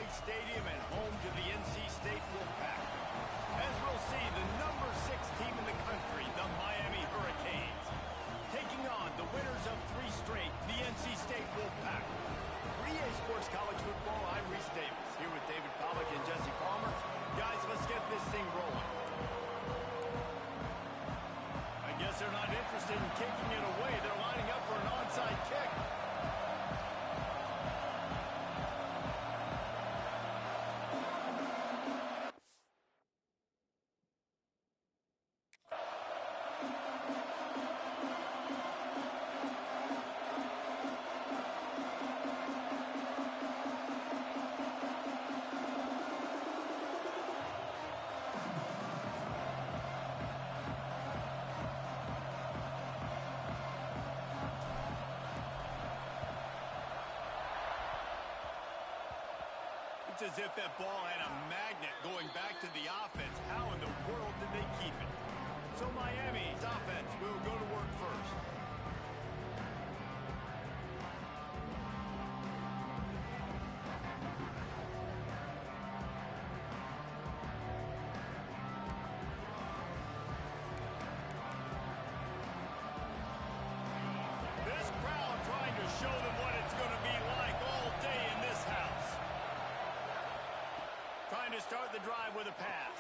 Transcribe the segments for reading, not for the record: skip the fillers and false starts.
Stadium and home to the NC State Wolfpack. As we'll see, the number 6 team in the country, the Miami Hurricanes, taking on the winners of 3 straight, the NC State Wolfpack. For EA Sports College Football, I'm Reese Davis, here with David Pollack and Jesse Palmer. Guys, let's get this thing rolling. I guess they're not interested in kicking it away. They're lining up for an onside kick. As if that ball had a magnet going back to the offense. How in the world did they keep it? So Miami's offense will go to work first. This crowd trying to show them what it's going to be like all day in this house. Trying to start the drive with a pass.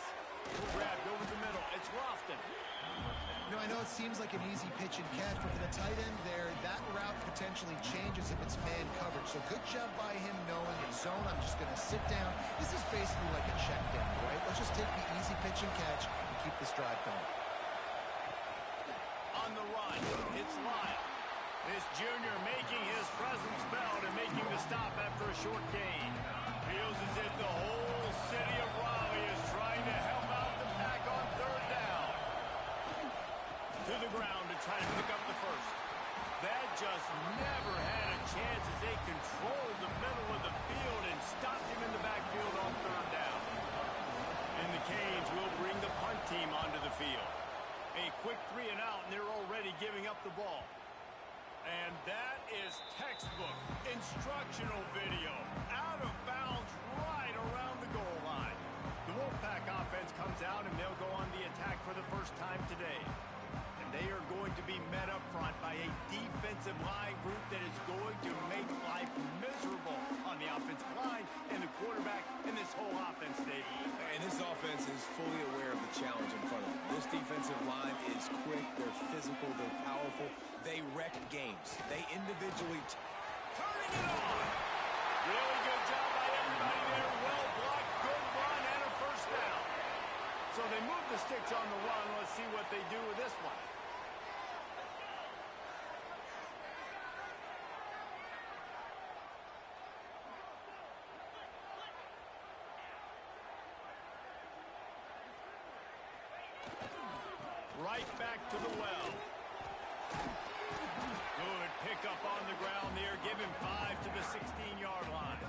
Grab over the middle. It's Lofton. You know, I know it seems like an easy pitch and catch, but for the tight end there, that route potentially changes if it's man coverage. So good job by him knowing in zone, I'm just going to sit down. This is basically like a check down, right? Let's just take the easy pitch and catch and keep this drive going. On the run, it's Lyle. This junior making his presence felt and making the stop after a short gain. Feels as if the whole city of Raleigh is trying to help out the pack on third down. To the ground to try to pick up the first. That just never had a chance as they controlled the middle of the field and stopped him in the backfield on third down. And the Canes will bring the punt team onto the field. A quick 3 and out, and they're already giving up the ball. And that is textbook instructional video. Out of bounds right around the goal line. The Wolfpack offense comes out and they'll go on the attack for the first time today. And they are going to be met up front by a defensive line group that is going to make life miserable on the offensive line and the quarterback and this whole offense, Dave. And this offense is fully aware of the challenge in front of them. This defensive line is quick, they're physical, they're powerful. They wreck games. They individually... Turning it on! Really good job by everybody there. Well blocked, good run, and a first down. So they move the sticks on the run. Let's see what they do with this one. Right back to the well. Good pickup on the ground there. Give him 5 to the 16-yard line.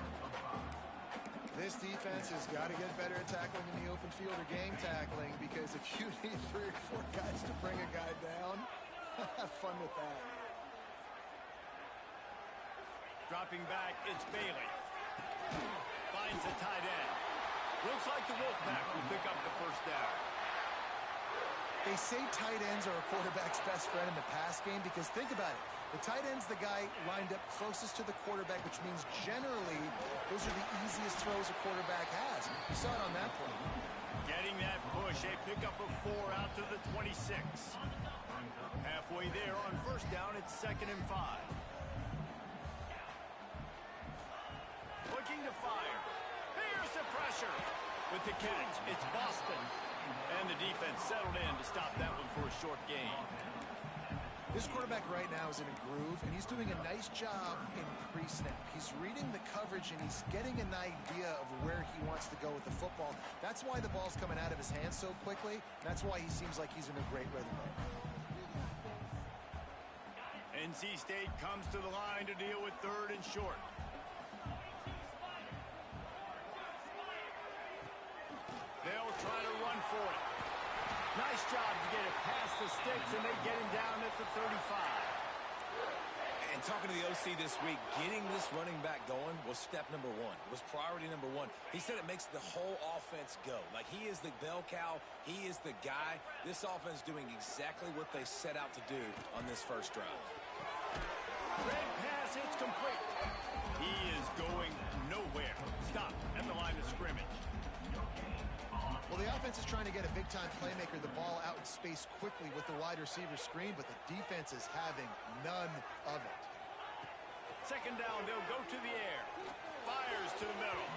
This defense has got to get better at tackling in the open field or game tackling, because if you need 3 or 4 guys to bring a guy down, have fun with that. Dropping back, it's Bailey. Finds the tight end. Looks like the Wolfpack will pick up the first down. They say tight ends are a quarterback's best friend in the pass game because think about it. The tight end's the guy lined up closest to the quarterback, which means generally those are the easiest throws a quarterback has. You saw it on that play. Getting that push, a pickup of 4 out to the 26. Halfway there on first down, it's 2nd and 5. Looking to fire. Here's the pressure. With the catch, it's Boston. And the defense settled in to stop that one for a short gain. This quarterback right now is in a groove, and he's doing a nice job in pre-snap. He's reading the coverage, and he's getting an idea of where he wants to go with the football. That's why the ball's coming out of his hands so quickly. That's why he seems like he's in a great rhythm right now. NC State comes to the line to deal with 3rd and short. They'll try to run for it. Nice job to get it past the sticks, and they get him down at the 35. And And talking to the OC this week, getting this running back going was step number one. It was priority number one. He said it makes the whole offense go. Like, he is the bell cow. He is the guy. This offense doing exactly what they set out to do on this first drive. Red pass, it's complete. He is going nowhere. Stop at the line of scrimmage. Well, the offense is trying to get a big-time playmaker the ball out in space quickly with the wide receiver screen, but the defense is having none of it. Second down, they'll go to the air. Fires to the middle.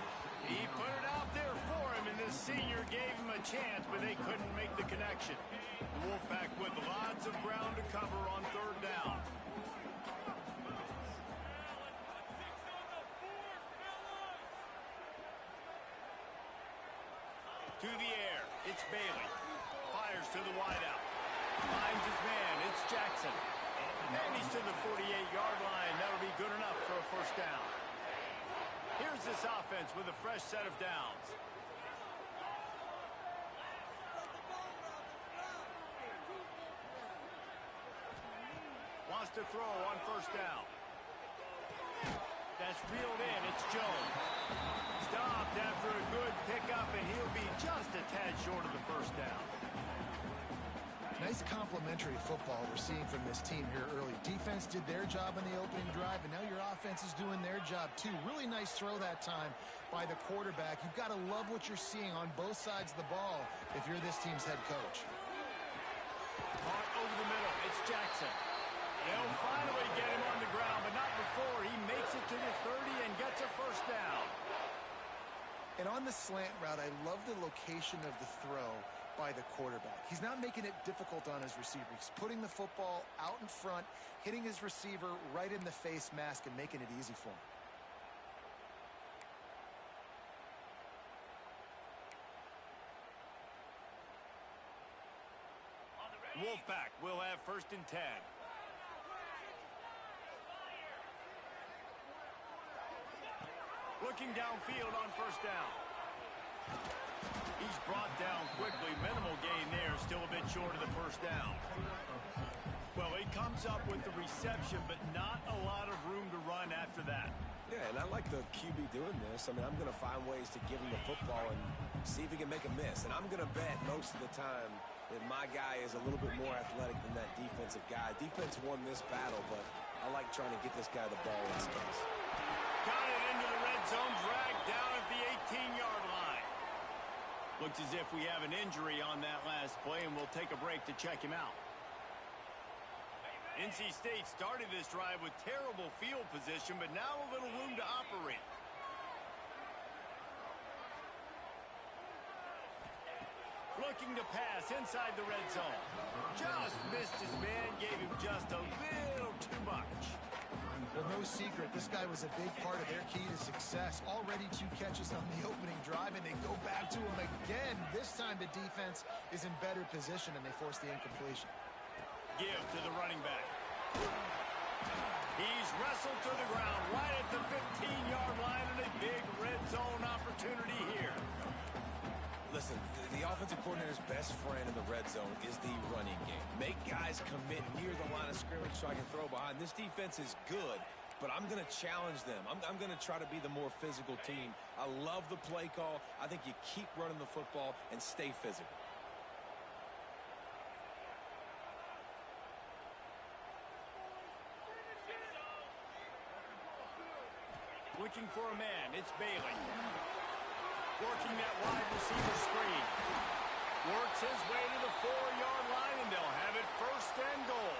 He put it out there for him, and this senior gave him a chance, but they couldn't make the connection. The Wolfpack with lots of ground to cover on third down. To the air, it's Bailey. Fires to the wideout. Finds his man, it's Jackson. And he's to the 48-yard line. That'll be good enough for a first down. Here's this offense with a fresh set of downs. Wants to throw on first down. That's reeled in. It's Jones. Stopped after a good pickup, and he'll be just a tad short of the first down. Nice complementary football we're seeing from this team here early. Defense did their job in the opening drive, and now your offense is doing their job too. Really nice throw that time by the quarterback. You've got to love what you're seeing on both sides of the ball if you're this team's head coach. Caught over the middle. It's Jackson. They'll finally get him on the ground, but not before he makes it to the 30 and gets a first down. And on the slant route, I love the location of the throw by the quarterback. He's not making it difficult on his receiver. He's putting the football out in front, hitting his receiver right in the face mask and making it easy for him. Wolfpack will have first and 10. Looking downfield on first down. He's brought down quickly. Minimal gain there. Still a bit short of the first down. Well, he comes up with the reception, but not a lot of room to run after that. Yeah, and I like the QB doing this. I mean, I'm going to find ways to give him the football and see if he can make a miss. And I'm going to bet most of the time that my guy is a little bit more athletic than that defensive guy. Defense won this battle, but I like trying to get this guy the ball in space. Got it into the red zone, dragged down at the 18-yard line. Looks as if we have an injury on that last play, and we'll take a break to check him out. NC State started this drive with terrible field position, but now a little room to operate. Looking to pass inside the red zone. Just missed his man, gave him just a little too much. Well, no secret, this guy was a big part of their key to success. Already 2 catches on the opening drive, and they go back to him again. This time the defense is in better position, and they force the incompletion. Give to the running back. He's wrestled to the ground right at the 15-yard line, and a big red zone opportunity here. Listen, the offensive coordinator's best friend in the red zone is the running game. Make guys commit near the line of scrimmage so I can throw behind. This defense is good, but I'm going to challenge them. I'm going to try to be the more physical team. I love the play call. I think you keep running the football and stay physical. Looking for a man, it's Bailey. Working that wide receiver screen. Works his way to the 4-yard line, and they'll have it first and goal.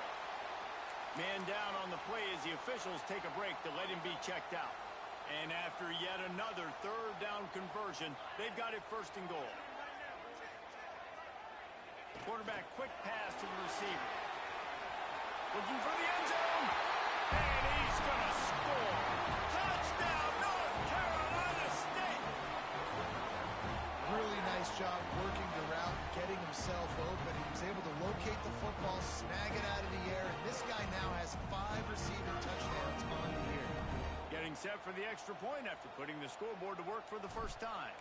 Man down on the play as the officials take a break to let him be checked out. And after yet another third down conversion, they've got it first and goal. Quarterback quick pass to the receiver. Looking for the end zone. And he's going to score. Touchdown, North Carolina State. Really nice job working the route, getting himself open. He was able to locate the football, snag it out of the air, and this guy now has 5 receiving touchdowns on the year. Getting set for the extra point after putting the scoreboard to work for the first time.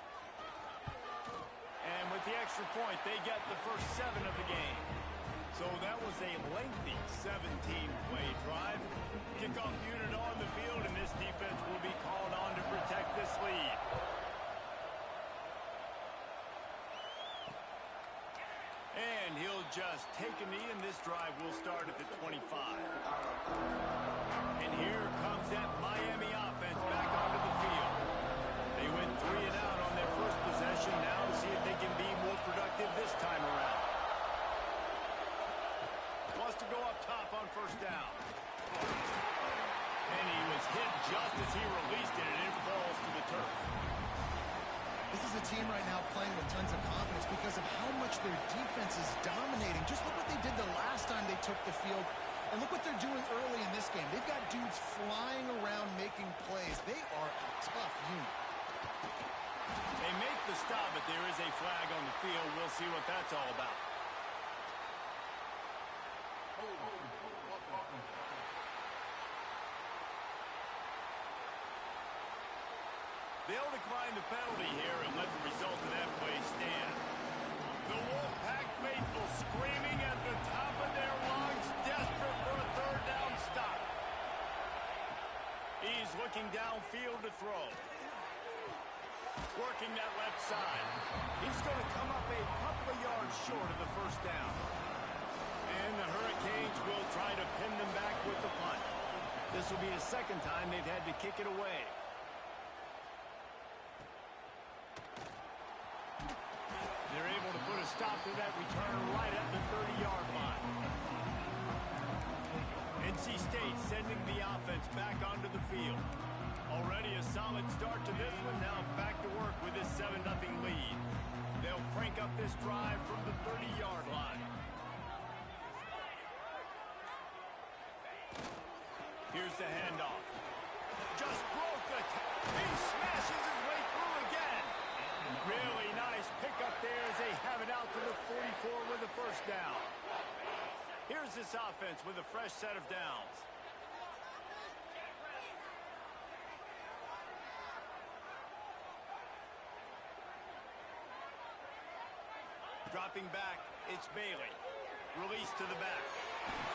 And with the extra point, they get the first 7 of the game. So that was a lengthy 17-play drive. Kickoff unit on the field, and this defense will be called on to protect this lead. And he'll just take a knee, and this drive will start at the 25. And here comes that Miami offense back onto the field. They went 3 and out on their first possession. Now to see if they can be more productive this time around. Wants to go up top on first down. And he was hit just as he released it, and it falls to the turf. This is a team right now playing with tons of confidence because of how much their defense is dominating. Just look what they did the last time they took the field, and look what they're doing early in this game. They've got dudes flying around making plays. They are a tough unit. They make the stop, but there is a flag on the field. We'll see what that's all about. They'll decline the penalty here and let the result of that play stand. The Wolfpack faithful screaming at the top of their lungs, desperate for a third down stop. He's looking downfield to throw. Working that left side. He's going to come up a couple of yards short of the first down. And the Hurricanes will try to pin them back with the punt. This will be the second time they've had to kick it away. They're able to put a stop to that return right at the 30-yard line. NC State sending the offense back onto the field. Already a solid start to this one. Now back to work with this 7-0 lead. They'll crank up this drive from the 30-yard line. Here's the handoff. Just broke the he smashes his way through again. Really nice pickup there as they have it out to the 44 with the first down. Here's this offense with a fresh set of downs. Dropping back, it's Bailey. Release to the back.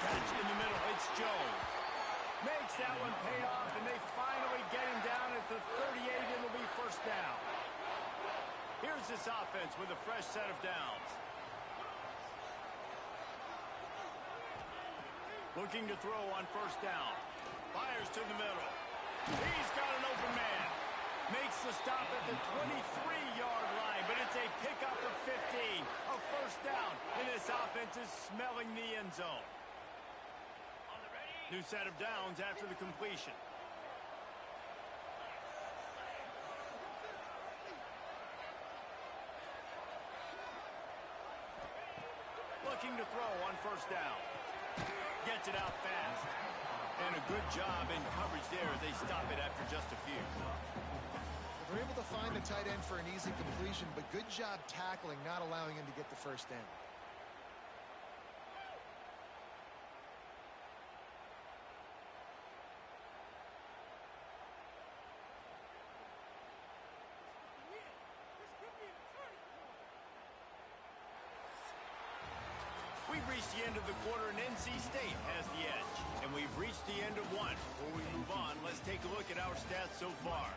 Catch in the middle, it's Jones. Makes that one pay off, and they finally get him down at the 38, and it'll be first down. Here's this offense with a fresh set of downs. Looking to throw on first down. Fires to the middle. He's got an open man. Makes the stop at the 23-yard line, but it's a pickup of 15. A first down, and this offense is smelling the end zone. New set of downs after the completion. Looking to throw on first down. Gets it out fast. And a good job in coverage there as they stop it after just a few. They're able to find the tight end for an easy completion, but good job tackling, not allowing him to get the first down. We've reached the end of the quarter, and NC State has the edge. And we've reached the end of one. Before we move on, let's take a look at our stats so far.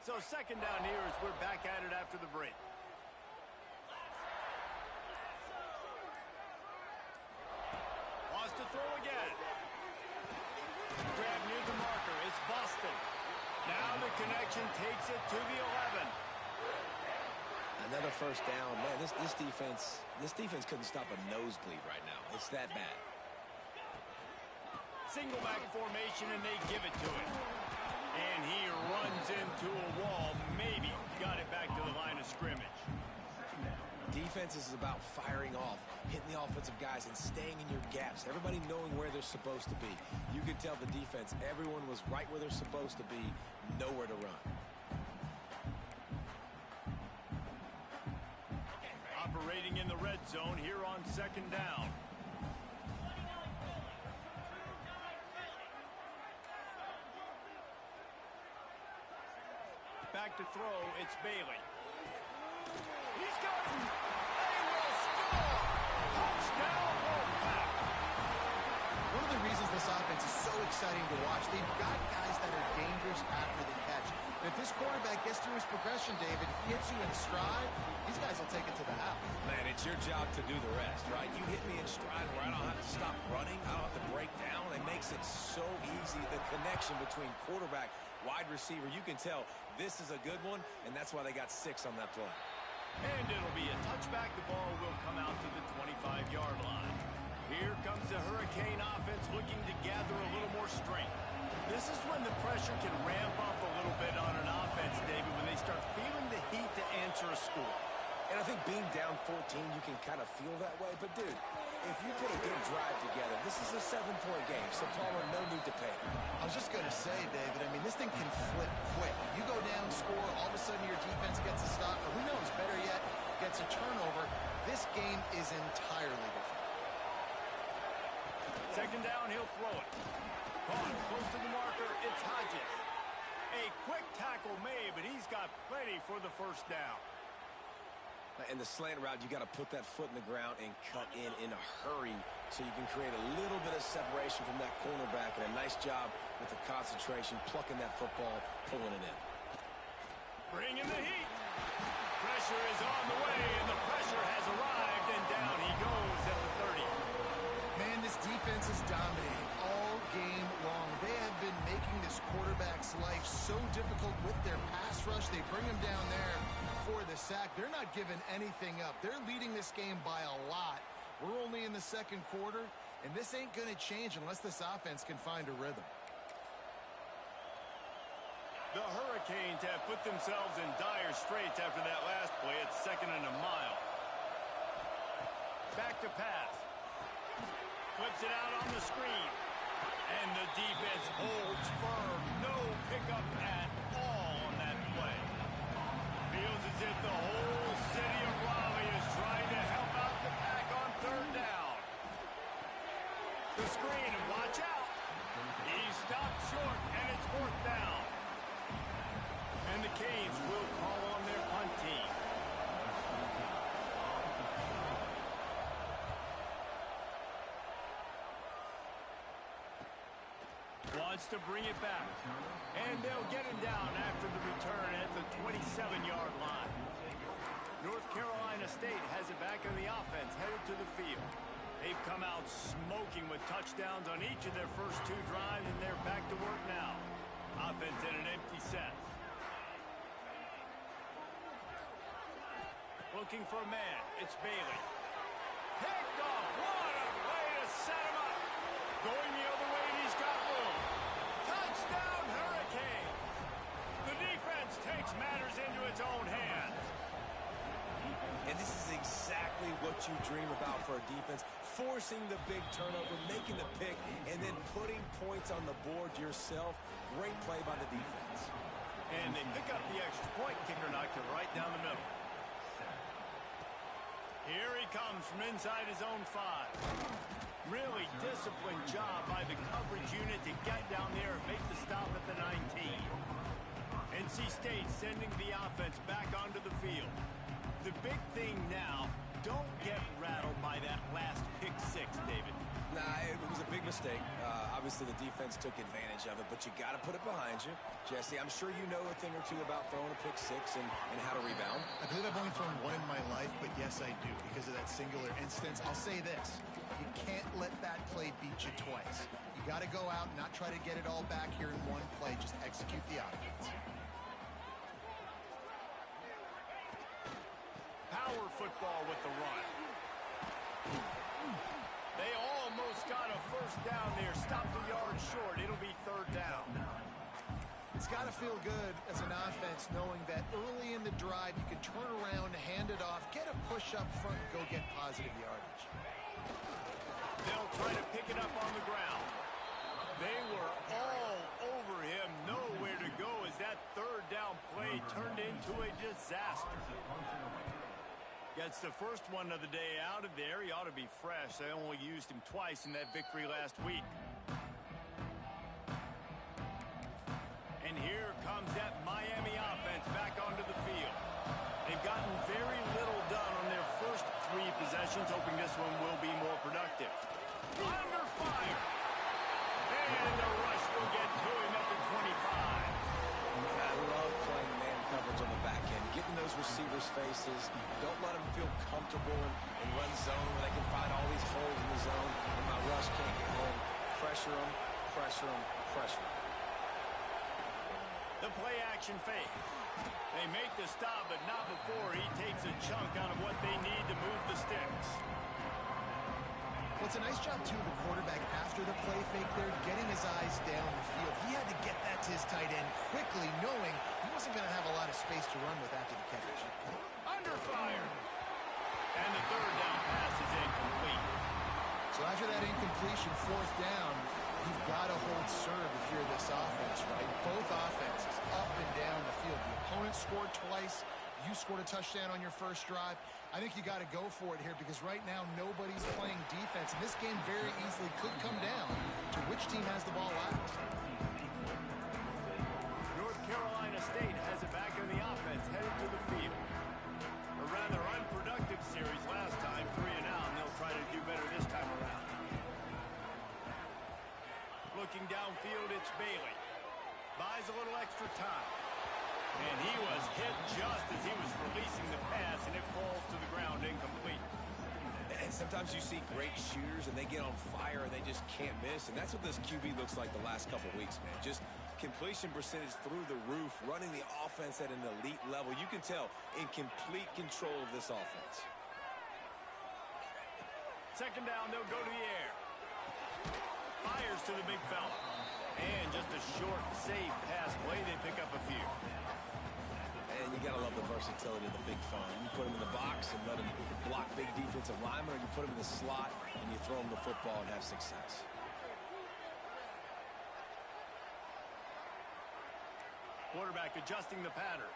So second down here as we're back at it after the break. Wants to throw again. Grab near the marker. It's Boston. Now the connection takes it to the 11. Another first down. Man, this defense couldn't stop a nosebleed right now. It's that bad. Single back formation, and they give it to him. And he runs into a wall. Maybe got it back to the line of scrimmage. Defense is about firing off, hitting the offensive guys, and staying in your gaps. Everybody knowing where they're supposed to be. You could tell the defense, everyone was right where they're supposed to be, nowhere to run. operating in the red zone here on second down. Back to throw, it's Bailey. He's got it. They will score. Touchdown, Wolfpack. One of the reasons this offense is so exciting to watch, they've got guys that are dangerous after the catch. And if this quarterback gets through his progression, David, hits you in stride, these guys will take it to the house. Man, it's your job to do the rest, right? You hit me in stride where I don't have to stop running. I don't have to break down. It makes it so easy. The connection between quarterback, wide receiver, you can tell this is a good one, and that's why they got 6 on that play. And it'll be a touchback. The ball will come out to the 25-yard line. Here comes the Hurricane offense looking to gather a little more strength. This is when the pressure can ramp up a little bit on an offense, David, when they start feeling the heat to answer a score. And I think being down 14, you can kind of feel that way. But, dude, if you put a good drive together, this is a 7-point game, so Palmer, no need to pay. I was just going to say, David, I mean, this thing can flip quick. You go down, score, all of a sudden your defense gets a stop, or who knows, better yet, gets a turnover. This game is entirely different. Second down, he'll throw it. Caught close to the marker, it's Hodges. A quick tackle made, but he's got plenty for the first down. In the slant route, you got to put that foot in the ground and cut in a hurry so you can create a little bit of separation from that cornerback, and a nice job with the concentration, plucking that football, pulling it in. Bring in the heat. Pressure is on the way, and the pressure has arrived, and down he goes at the 30. Man, this defense is dominating all game long. They have been making this quarterback's life so difficult with their pass rush. They bring him down there for the sack. They're not giving anything up. They're leading this game by a lot. We're only in the second quarter, and this ain't going to change unless this offense can find a rhythm. The Hurricanes have put themselves in dire straits after that last play. It's 2nd and a mile. Back to pass. Flips it out on the screen. And the defense holds firm. No pickup at all on that play. Feels as if the whole city of Raleigh is trying to help out the Pack on 3rd down. The screen, and watch out. He stopped short, and it's 4th down. And the Canes will call on their punt team. Wants to bring it back. And they'll get him down after the return at the 27-yard line. North Carolina State has it back on the offense, headed to the field. They've come out smoking with touchdowns on each of their first 2 drives, and they're back to work now. Offense in an empty set. Looking for a man. It's Bailey. Picked off. What a way to set him up. Going the other way, and he's got room. Touchdown, Hurricane. The defense takes matters into its own hands. And this is exactly what you dream about for a defense. Forcing the big turnover, making the pick, and then putting points on the board yourself. Great play by the defense. And they pick up the extra point. Kicker knocked it right down the middle. Here he comes from inside his own 5. Really disciplined job by the coverage unit to get down there and make the stop at the 19. NC State sending the offense back onto the field. The big thing now, don't get rattled by that last pick 6, David. Nah, it was a big mistake. Obviously, the defense took advantage of it, but you got to put it behind you. Jesse, I'm sure you know a thing or two about throwing a pick 6 and how to rebound. I believe I've only thrown 1 in my life, but yes, I do, because of that singular instance. I'll say this. You can't let that play beat you twice. You got to go out and not try to get it all back here in one play. Just execute the offense. Power football with the run. They almost got a first down there. Stopped a yard short. It'll be 3rd down. It's got to feel good as an offense knowing that early in the drive you can turn around, hand it off, get a push up front, and go get positive yardage. They'll try to pick it up on the ground. They were all over him. Nowhere to go as that 3rd down play turned into a disaster. Gets the first one of the day out of there. He ought to be fresh. They only used him twice in that victory last week. And here comes that Miami offense back onto the field. They've gotten very little done on their first 3 possessions, hoping this one will be more productive. Under fire. And the rush will get to him at the 25. I love playing man coverage on the back end, getting those receivers' faces. Don't let them feel comfortable and run zone when they can find all these holes in the zone and my rush can't get home. Pressure them, pressure them, pressure them. The play action fake. They make the stop, but not before he takes a chunk out of what they need to move the sticks. Well, it's a nice job, too, of the quarterback after the play fake there, getting his eyes down the field. He had to get that to his tight end quickly, knowing he wasn't going to have a lot of space to run with after the catch. Under fire. And the third down pass is incomplete. So after that incompletion, 4th down, you've got to hold serve if you're this offense, right? Both offenses up and down the field. The opponent scored twice. You scored a touchdown on your first drive. I think you got to go for it here because right now nobody's playing defense. And this game very easily could come down to which team has the ball last. North Carolina State has it back in the offense, headed to the field. A rather unproductive series last time, 3 and out, and they'll try to do better this time around. Looking downfield, it's Bailey. Buys a little extra time. And he was hit just as he was releasing the pass, and it falls to the ground incomplete. And sometimes you see great shooters, and they get on fire, and they just can't miss. And that's what this QB looks like the last couple weeks, man. Just completion percentage through the roof, running the offense at an elite level. You can tell in complete control of this offense. Second down, they'll go to the air. Fires to the big fella. And just a short, safe pass play. They pick up a few. And you got to love the versatility of the big fella. You put him in the box and let him block big defensive linemen, or you put him in the slot and you throw him the football and have success. Quarterback adjusting the pattern.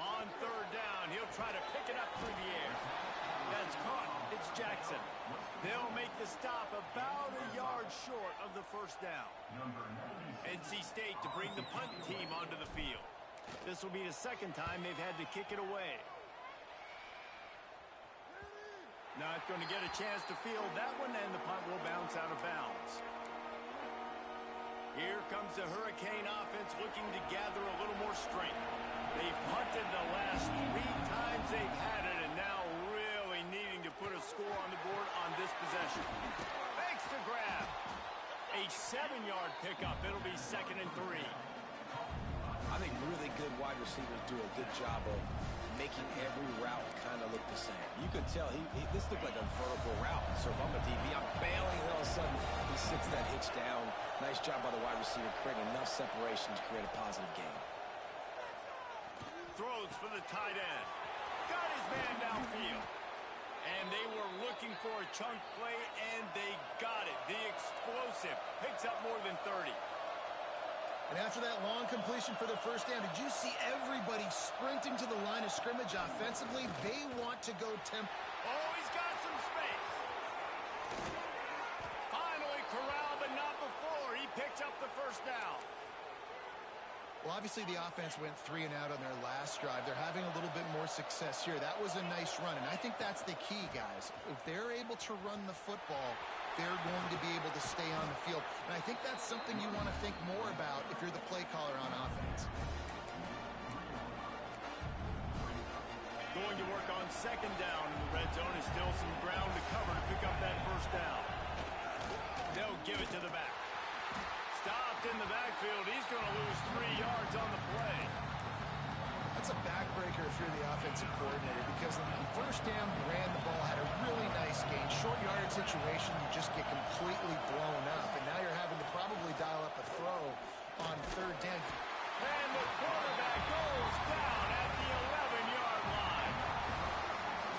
On 3rd down, he'll try to pick it up through the air. That's caught. It's Jackson. They'll make the stop about a yard short of the first down. NC State to bring the punt team onto the field. This will be the 2nd time they've had to kick it away. Not going to get a chance to field that one, and the punt will bounce out of bounds. Here comes the Hurricane offense looking to gather a little more strength. They've punted the last 3 times they've had it, and now really needing to put a score on the board on this possession. Thanks to grab. A 7-yard pickup. It'll be 2nd and 3. I think really good wide receivers do a good job of making every route kind of look the same. You could tell this looked like a vertical route. So if I'm a DB, I'm bailing, and all of a sudden he sits that hitch down. Nice job by the wide receiver, creating enough separation to create a positive gain. Throws for the tight end. Got his man downfield. And they were looking for a chunk play, and they got it. The explosive picks up more than 30. And after that long completion for the first down, did you see everybody sprinting to the line of scrimmage offensively? They want to go Oh, he's got some space. Finally corralled, but not before. He picks up the first down. Well, obviously the offense went 3 and out on their last drive. They're having a little bit more success here. That was a nice run, and I think that's the key, guys. If they're able to run the football, they're going to be able to stay on the field. And I think that's something you want to think more about if you're the play caller on offense. Going to work on 2nd down in the red zone. Is still some ground to cover to pick up that first down. They'll give it to the back. Stopped in the backfield. He's going to lose 3 yards on the play. That's a backbreaker if you're the offensive coordinator, because on the first down, you ran the ball, had a really nice gain. Short yardage situation, you just get completely blown up, and now you're having to probably dial up a throw on 3rd down. And the quarterback goes down at the 11-yard line.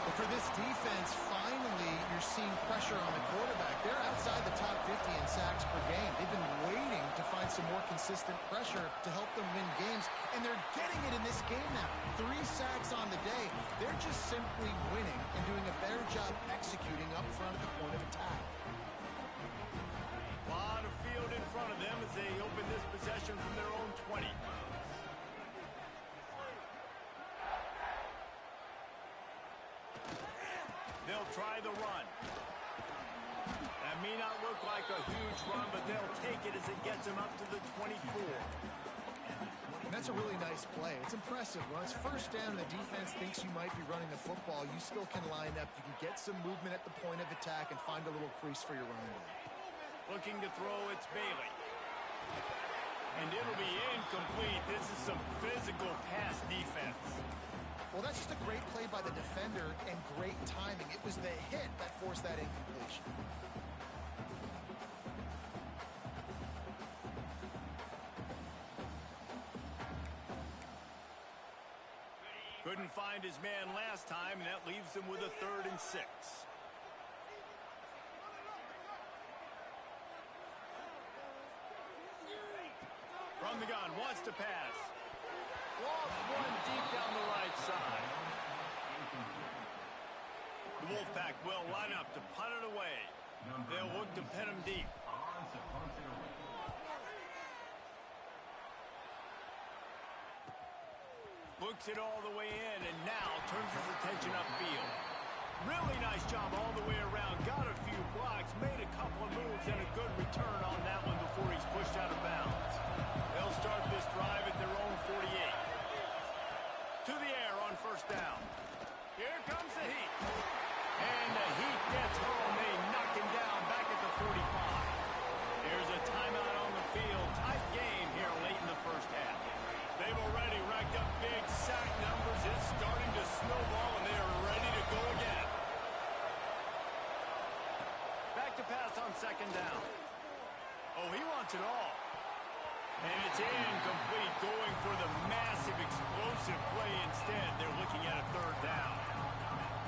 Well, for this defense, finally, you're seeing pressure on the quarterback. They're outside the top 50 in sacks per game. They've been waiting to find some more consistent pressure to help them win games, and they're getting it in this game now. 3 sacks on the day. They're just simply winning and doing a better job executing up front at the point of attack. A lot of field in front of them as they open this possession from their own 20. They'll try the run. That may not look like a huge run, but they'll take it as it gets them up to the 24. And that's a really nice play. It's impressive. When it's first down and the defense thinks you might be running the football, you still can line up. You can get some movement at the point of attack and find a little crease for your running back. Looking to throw, it's Bailey. And it'll be incomplete. This is some physical pass defense. Well, that's just a great play by the defender and great timing. It was the hit that forced that incompletion. Couldn't find his man last time, and that leaves him with a 3rd and 6. From the gun, wants to pass. Lost one deep down the right side. The Wolfpack will line up to punt it away. They'll look to pin him deep. Looks it all the way in, and now turns his attention upfield. Really nice job all the way around. Got a few blocks, made a couple of moves, and a good return on that one before he's pushed out of bounds. They'll start this drive at their own 48. To the air on first down. Here comes the Heat. And the Heat gets home. They knock him down back at the 45. Here's a timeout on the field. Tight game here late in the first half. They've already racked up big sack numbers. It's starting to snowball, and they are ready to go again. Back to pass on second down. Oh, he wants it all. And it's incomplete, going for the massive explosive play instead. They're looking at a 3rd down.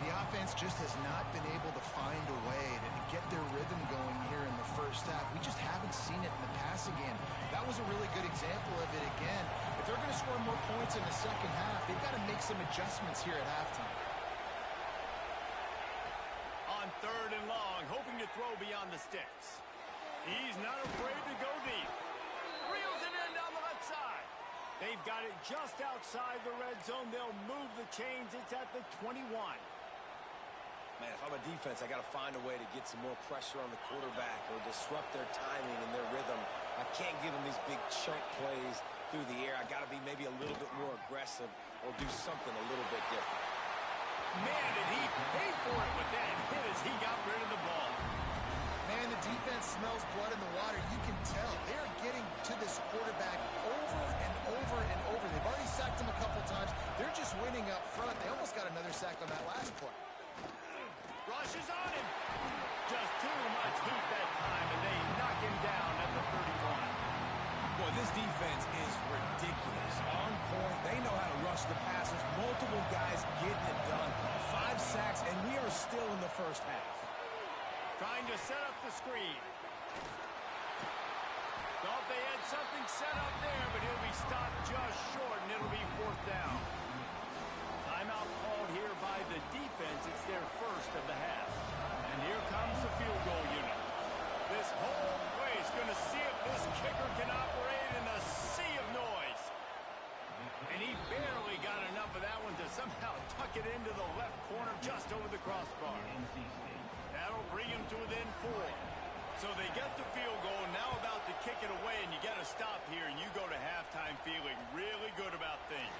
The offense just has not been able to find a way to get their rhythm going here in the first half. We just haven't seen it in the passing game. That was a really good example of it again. If they're going to score more points in the second half, they've got to make some adjustments here at halftime. On 3rd and long, hoping to throw beyond the sticks. He's not afraid to go deep. Reels it in down the left side. They've got it just outside the red zone. They'll move the chains. It's at the 21. Man, if I'm a defense, I got to find a way to get some more pressure on the quarterback or disrupt their timing and their rhythm. I can't give them these big chunk plays through the air. I got to be maybe a little bit more aggressive or do something a little bit different. Man, did he pay for it with that hit as he got rid of the ball. Man, the defense smells blood in the water. You can tell. They're getting to this quarterback over and over and over. They've already sacked him a couple times. They're just winning up front. They almost got another sack on that last play. Rushes on him. Just too much heat that time, and they knock him down at the 31. Boy, this defense is ridiculous. On point. They know how to rush the passers. Multiple guys getting it done. 5 sacks, and we are still in the first half. Trying to set up the screen. Thought they had something set up there, but he'll be stopped just short, and it'll be 4th down. Timeout called here by the defense. It's their first of the half. And here comes the field goal unit. This whole place going to see if this kicker can operate in a sea of noise. And he barely got enough of that one to somehow tuck it into the left corner just over the crossbar. That'll bring him to within 4. So they get the field goal, now about to kick it away, and you got to stop here, and you go to halftime feeling really good about things.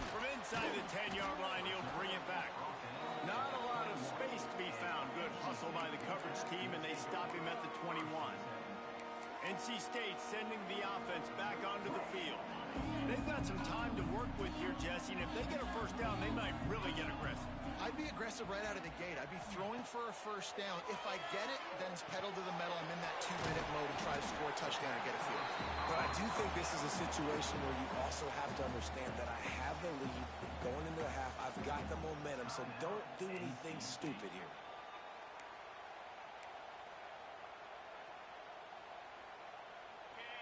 From inside the 10-yard line, he'll bring it back. Not a lot of space to be found. Good hustle by the coverage team, and they stop him at the 21. NC State sending the offense back onto the field. They They've got some time to work with here, Jesse, and if they get a first down, they might really get aggressive. I'd be aggressive right out of the gate. I'd be throwing for a first down. If I get it, then it's pedal to the metal. I'm in that 2-minute mode and try to score a touchdown and get a field. But I do think this is a situation where you also have to understand that I have the lead going into the half. I've got the momentum, so don't do anything stupid here.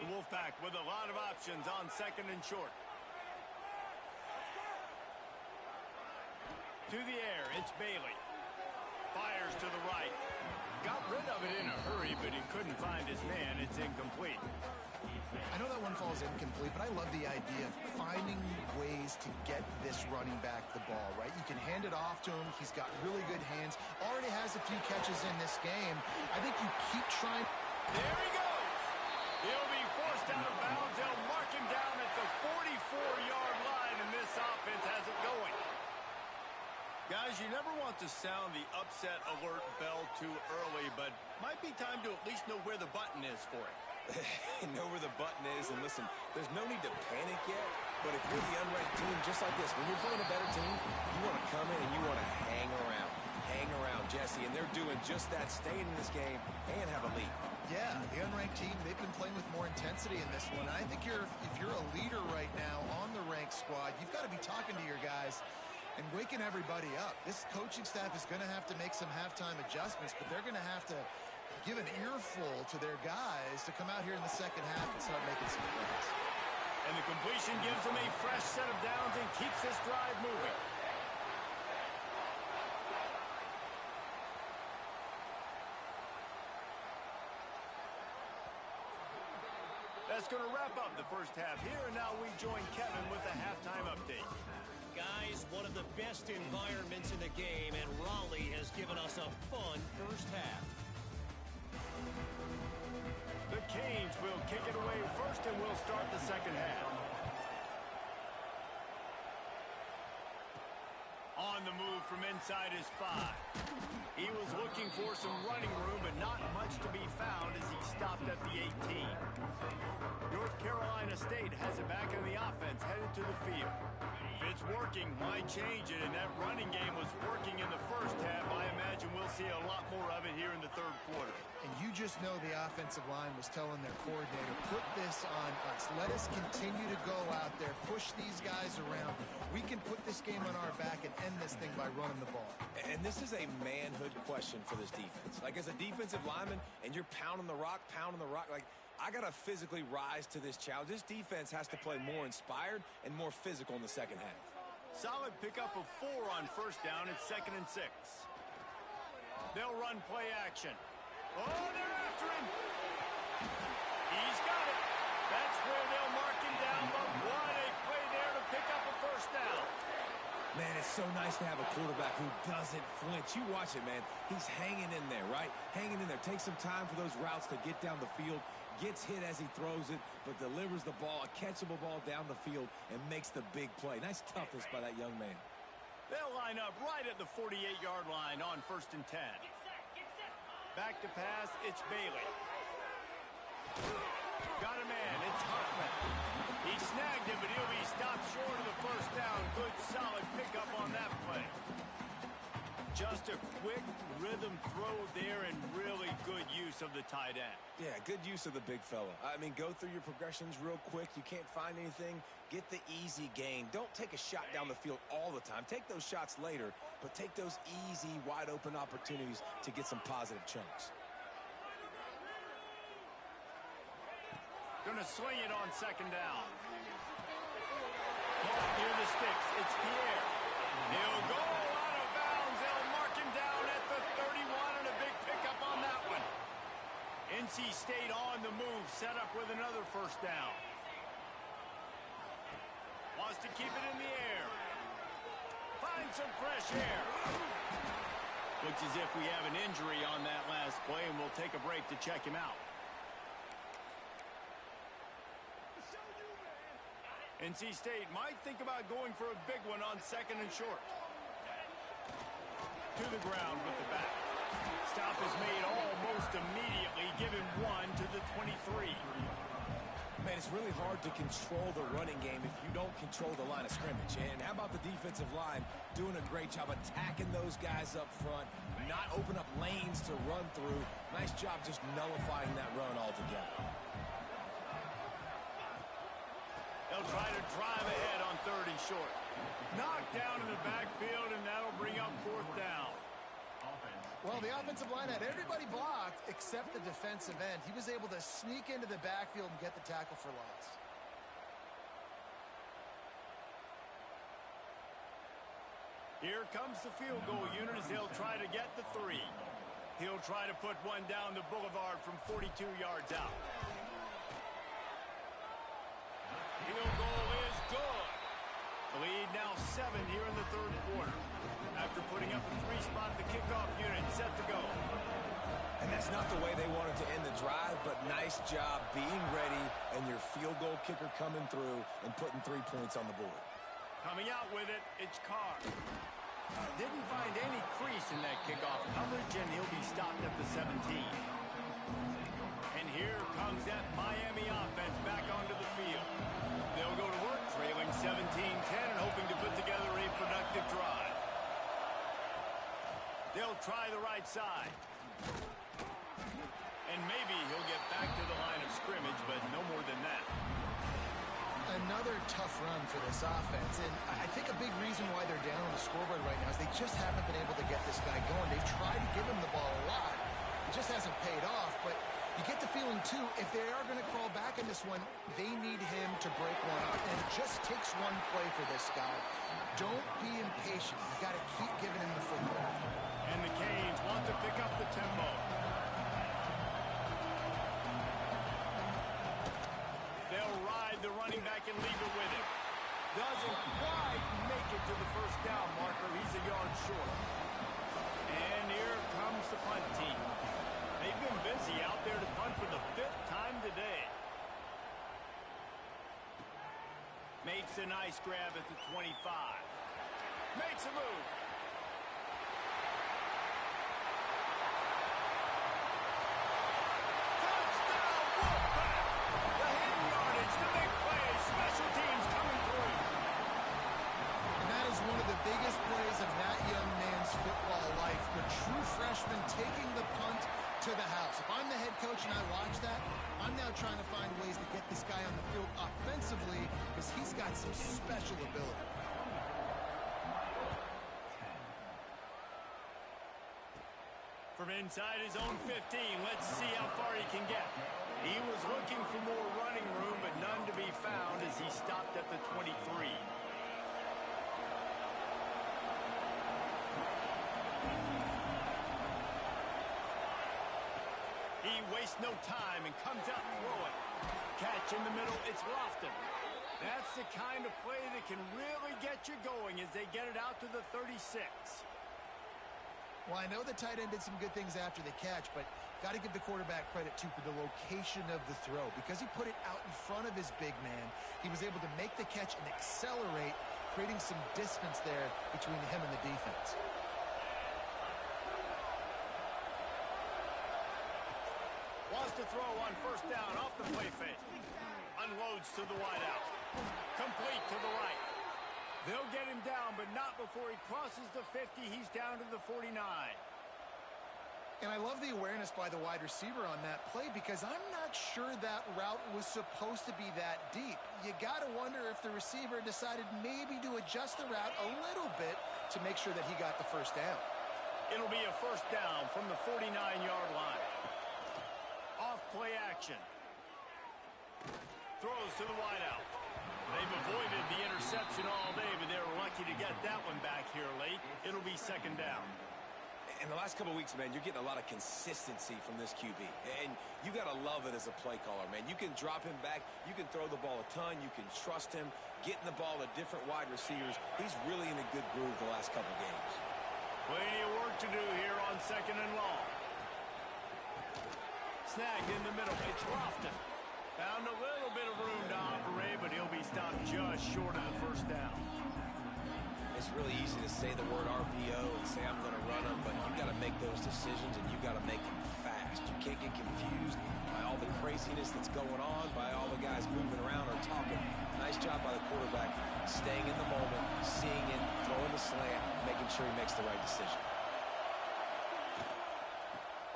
The Wolfpack with a lot of options on second and short. To the air, it's Bailey. Fires to the right. Got rid of it in a hurry, but he couldn't find his man. It's incomplete. I know that one falls incomplete, but I love the idea of finding ways to get this running back the ball, right? You can hand it off to him. He's got really good hands. Already has a few catches in this game. I think you keep trying. There he goes. He'll be forced out of bounds. They'll mark him down at the 44-yard line, and this offense has it going. Guys, you never want to sound the upset alert bell too early, but might be time to at least know where the button is for it. Know where the button is, and listen, there's no need to panic yet, but if you're the unranked team, just like this, when you're playing a better team, you want to come in and you want to hang around, Jesse, and they're doing just that, staying in this game and have a lead. Yeah, the unranked team, they've been playing with more intensity in this one. And I think if you're a leader right now on the ranked squad, you've got to be talking to your guys and waking everybody up. This coaching staff is going to have to make some halftime adjustments, but they're going to have to give an earful to their guys to come out here in the second half and start making some plays. And the completion gives them a fresh set of downs and keeps this drive moving. That's going to wrap up the first half here, and now we join Kevin with the halftime update. Guys, one of the best environments in the game, and Raleigh has given us a fun first half. The Canes will kick it away first, and we'll start the second half. On the move from inside his 5. He was looking for some running room, but not much to be found as he stopped at the 18. North Carolina State has it back in the offense, headed to the field. If it's working, why change it? And that running game was working in the first half. I imagine we'll see a lot more of it here in the third quarter. And you just know the offensive line was telling their coordinator, put this on us. Let us continue to go out there, push these guys around. We can put this game on our back and end this thing by running the ball. And this is a manhood question for this defense. Like, as a defensive lineman, and you're pounding the rock, like, I got to physically rise to this challenge. This defense has to play more inspired and more physical in the second half. Solid pickup of 4 on first down. It's 2nd and 6. They'll run play action. Oh, they're after him. He's got it. That's where they'll mark him down, but what a play there to pick up a first down. Man, it's so nice to have a quarterback who doesn't flinch. You watch it, man. He's hanging in there, right? Hanging in there. Takes some time for those routes to get down the field. Gets hit as he throws it, but delivers the ball, a catchable ball down the field, and makes the big play. Nice toughness by that young man. They'll line up right at the 48-yard line on 1st and 10. Back to pass, it's Bailey. Got a man, it's Huffman. He snagged him, but he'll be stopped short of the first down. Good, solid pickup on that play. Just a quick rhythm throw there and really good use of the tight end. Yeah, good use of the big fella. I mean, go through your progressions real quick. You can't find anything. Get the easy gain. Don't take a shot down the field all the time. Take those shots later, but take those easy, wide-open opportunities to get some positive chunks. Gonna swing it on 2nd down. Caught near the sticks. It's Pierre. He'll go out of bounds. They'll mark him down at the 31, and a big pickup on that one. NC State on the move, set up with another first down. Wants to keep it in the air. Find some fresh air. Looks as if we have an injury on that last play, and we'll take a break to check him out. NC State might think about going for a big one on 2nd and short. To the ground with the back. Stop is made almost immediately. Give him 1 to the 23. Man, it's really hard to control the running game if you don't control the line of scrimmage. And how about the defensive line doing a great job attacking those guys up front, not open up lanes to run through. Nice job just nullifying that run altogether. They'll try to drive ahead on 3rd and short. Knocked down in the backfield, and that'll bring up 4th down. Well, the offensive line had everybody blocked except the defensive end. He was able to sneak into the backfield and get the tackle for loss. Here comes the field goal unit as they'll try to get the 3. He'll try to put one down the boulevard from 42 yards out. Field goal is good. The lead now 7 here in the 3rd quarter. After putting up a 3-spot, the kickoff unit set to go. And that's not the way they wanted to end the drive, but nice job being ready and your field goal kicker coming through and putting 3 points on the board. Coming out with it, it's Carr. Didn't find any crease in that kickoff coverage, and he'll be stopped at the 17. And here comes that Miami offense back onto the field. They'll go to work, trailing 17-10 and hoping to put together a productive drive. They'll try the right side. And maybe he'll get back to the line of scrimmage, but no more than that. Another tough run for this offense, and I think a big reason why they're down on the scoreboard right now is they just haven't been able to get this guy going. They've tried to give him the ball a lot. It just hasn't paid off, but you get the feeling, too, if they are going to crawl back in this one, they need him to break one up, and it just takes one play for this guy. Don't be impatient. You got to keep giving him the football. And the Canes want to pick up the tempo. They'll ride the running back and leave it with him. Doesn't quite make it to the 1st down marker. He's a yard short. And here comes the punt team. They've been busy out there to punt for the 5th time today. Makes a nice grab at the 25. Makes a move. Biggest plays of that young man's football life. The true freshman taking the punt to the house. If I'm the head coach and I watch that, I'm now trying to find ways to get this guy on the field offensively because he's got some special ability. From inside his own 15, let's see how far he can get. He was looking for more running room, but none to be found as he stopped at the 23. He wastes no time and comes out throwing. Catch in the middle, it's Lofton. That's the kind of play that can really get you going as they get it out to the 36. Well, I know the tight end did some good things after the catch, but got to give the quarterback credit, too, for the location of the throw. Because he put it out in front of his big man, he was able to make the catch and accelerate, creating some distance there between him and the defense. Wants to throw on 1st down off the play fake. Unloads to the wideout. Complete to the right. They'll get him down, but not before he crosses the 50. He's down to the 49. And I love the awareness by the wide receiver on that play because I'm not sure that route was supposed to be that deep. You got to wonder if the receiver decided maybe to adjust the route a little bit to make sure that he got the 1st down. It'll be a 1st down from the 49-yard line. Off-play action. Throws to the wideout. They've avoided the interception all day, but they were lucky to get that one back here late. It'll be 2nd down. In the last couple of weeks, man, you're getting a lot of consistency from this QB. And you got to love it as a play caller, man. You can drop him back. You can throw the ball a ton. You can trust him. Getting the ball to different wide receivers. He's really in a good groove the last couple of games. Plenty of work to do here on 2nd and long. Snagged in the middle. It's Lofton. Found a little bit of room to operate, but he'll be stopped just short of the 1st down. It's really easy to say the word RPO and say I'm going to run them, but you got to make those decisions and you got to make them fast. fast. You can't get confused by all the craziness that's going on, by all the guys moving around or talking. Nice job by the quarterback, staying in the moment, seeing it, throwing the slant, making sure he makes the right decision.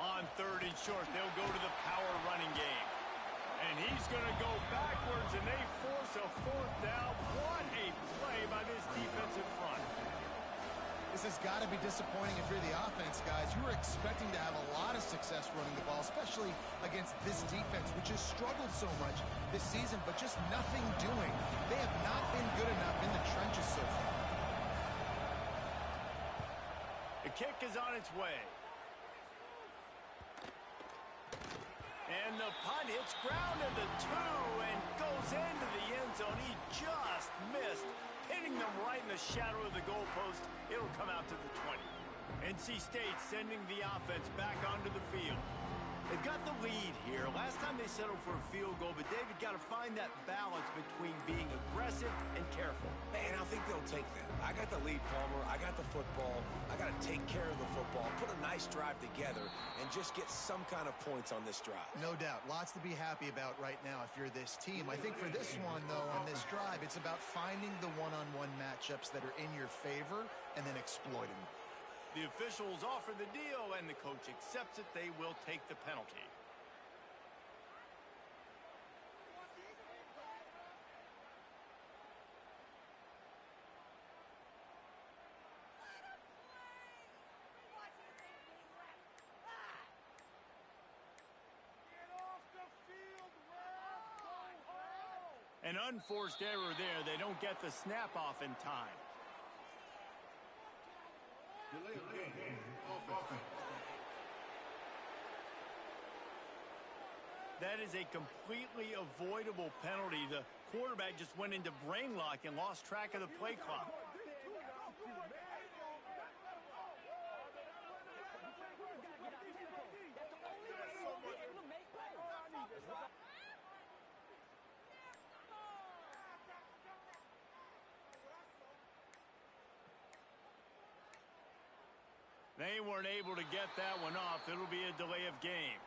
On 3rd and short, they'll go to the power running game. And he's going to go backwards, and they force a 4th down. What a play by this defensive front. This has got to be disappointing if you're the offense, guys. You were expecting to have a lot of success running the ball, especially against this defense, which has struggled so much this season, but just nothing doing. They have not been good enough in the trenches so far. The kick is on its way. And the punt hits ground at the 2 and goes into the end zone. He just missed, hitting them right in the shadow of the goalpost. It'll come out to the 20. NC State sending the offense back onto the field. They've got the lead here. Last time they settled for a field goal, but David got to find that balance between being aggressive and careful. And I think they'll take that. I got the lead, Palmer. I got the football. I got to take care of the football, put a nice drive together, and just get some kind of points on this drive. No doubt. Lots to be happy about right now if you're this team. I think for this one, though, on this drive, it's about finding the one-on-one matchups that are in your favor and then exploiting them. The officials offer the deal, and the coach accepts it. They will take the penalty. An unforced error there. They don't get the snap off in time. That is a completely avoidable penalty. The quarterback just went into brain lock and lost track of the play clock. They weren't able to get that one off. It'll be a delay of game.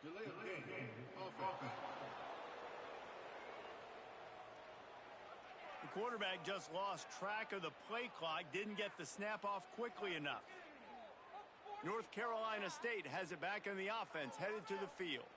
The quarterback just lost track of the play clock, didn't get the snap off quickly enough. North Carolina State has it back in the offense, headed to the field.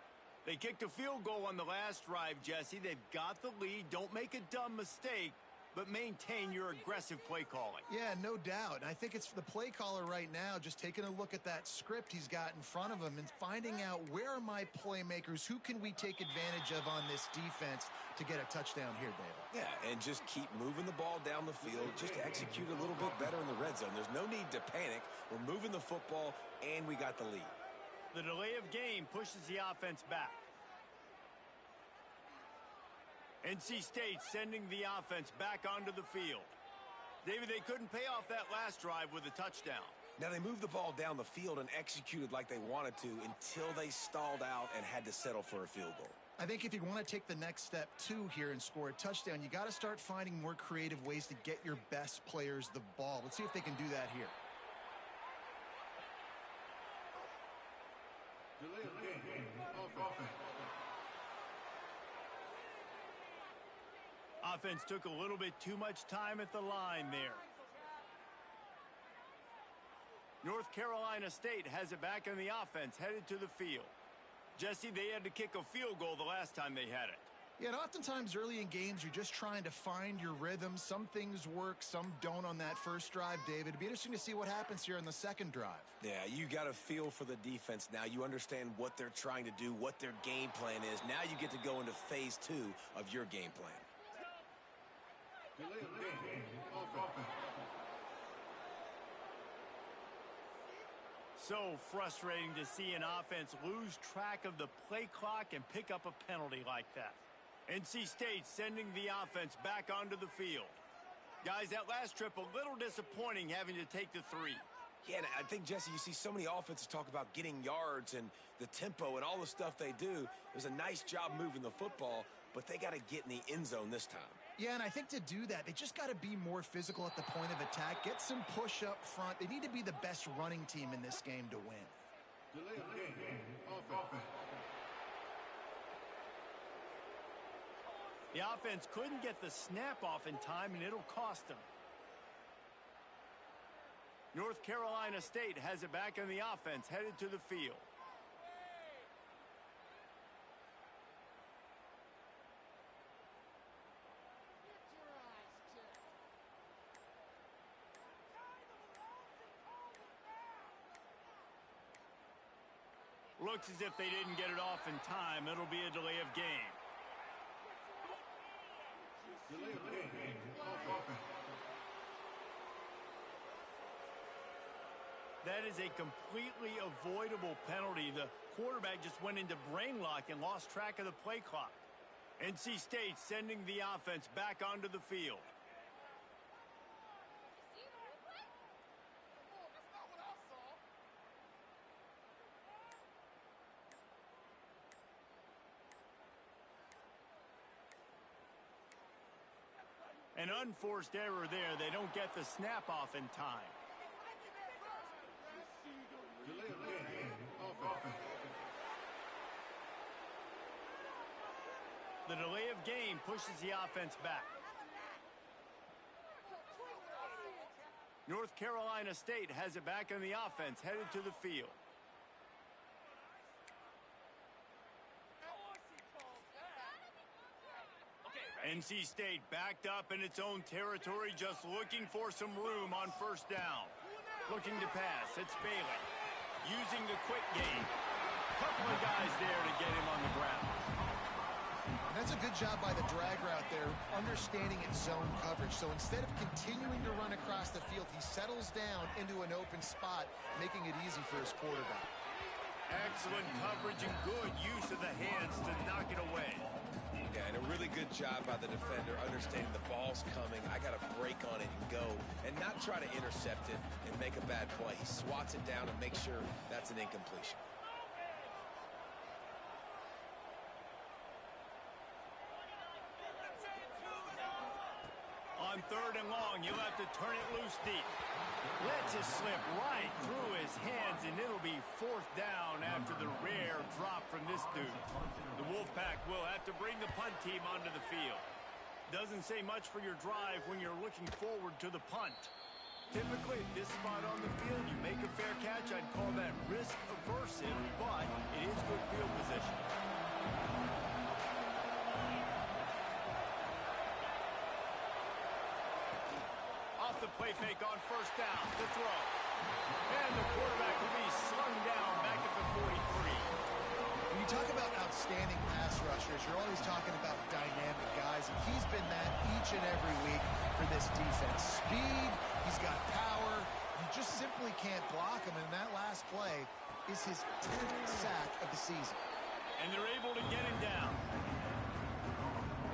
They kicked a field goal on the last drive, Jesse. They've got the lead. Don't make a dumb mistake, but maintain your aggressive play calling. Yeah, no doubt. And I think it's the play caller right now just taking a look at that script he's got in front of him and finding out where are my playmakers, who can we take advantage of on this defense to get a touchdown here, David. Yeah, and just keep moving the ball down the field. Just execute a little bit better in the red zone. There's no need to panic. We're moving the football, and we got the lead. The delay of game pushes the offense back. NC State sending the offense back onto the field. David, they couldn't pay off that last drive with a touchdown. Now, they moved the ball down the field and executed like they wanted to until they stalled out and had to settle for a field goal. I think if you want to take the next step, too, here and score a touchdown, you got to start finding more creative ways to get your best players the ball. Let's see if they can do that here. Offense took a little bit too much time at the line there. North Carolina State has it back in the offense, headed to the field. Jesse, they had to kick a field goal the last time they had it. Yeah, and oftentimes early in games, you're just trying to find your rhythm. Some things work, some don't on that first drive, David. It'd be interesting to see what happens here on the second drive. Yeah, you got a feel for the defense now. You understand what they're trying to do, what their game plan is. Now you get to go into phase 2 of your game plan. So frustrating to see an offense lose track of the play clock and pick up a penalty like that. NC State sending the offense back onto the field. Guys, that last trip a little disappointing having to take the 3. Yeah, and I think, Jesse, you see so many offenses talk about getting yards and the tempo and all the stuff they do. It was a nice job moving the football, but they got to get in the end zone this time. Yeah, and I think to do that, they just got to be more physical at the point of attack, get some push up front. They need to be the best running team in this game to win. Delay of game. Offense. The offense couldn't get the snap off in time, and it'll cost them. North Carolina State has it back on the offense, headed to the field. Looks as if they didn't get it off in time. It'll be a delay of game. Delay of game. Offense. That is a completely avoidable penalty. The quarterback just went into brain lock and lost track of the play clock. NC State sending the offense back onto the field. An unforced error there. They don't get the snap off in time. Delay of game. Offense. The delay of game pushes the offense back. North Carolina State has it back on the offense, headed to the field. NC State backed up in its own territory, just looking for some room on first down. Looking to pass, it's Bailey. Using the quick game. Couple of guys there to get him on the ground. And that's a good job by the drag route there, understanding its zone coverage. So instead of continuing to run across the field, he settles down into an open spot, making it easy for his quarterback. Excellent coverage and good use of the hands to knock it away. Yeah, and a really good job by the defender, understanding the ball's coming. I got to break on it and go, and not try to intercept it and make a bad play. He swats it down and makes sure that's an incompletion. On third and long, you'll have to turn it loose deep. Lets it slip right through his hands, and it'll be fourth down after the rare drop from this dude. The Wolfpack will have to bring the punt team onto the field. Doesn't say much for your drive when you're looking forward to the punt. Typically, at this spot on the field, you make a fair catch. I'd call that risk aversive, but it is good field position. Off the play fake on first down, the throw. And the quarterback will be slung down back at the 43. When you talk about outstanding pass rushers, you're always talking about dynamic guys, and he's been that each and every week for this defense. Speed, he's got power, you just simply can't block him, and that last play is his 10th sack of the season. And they're able to get him down.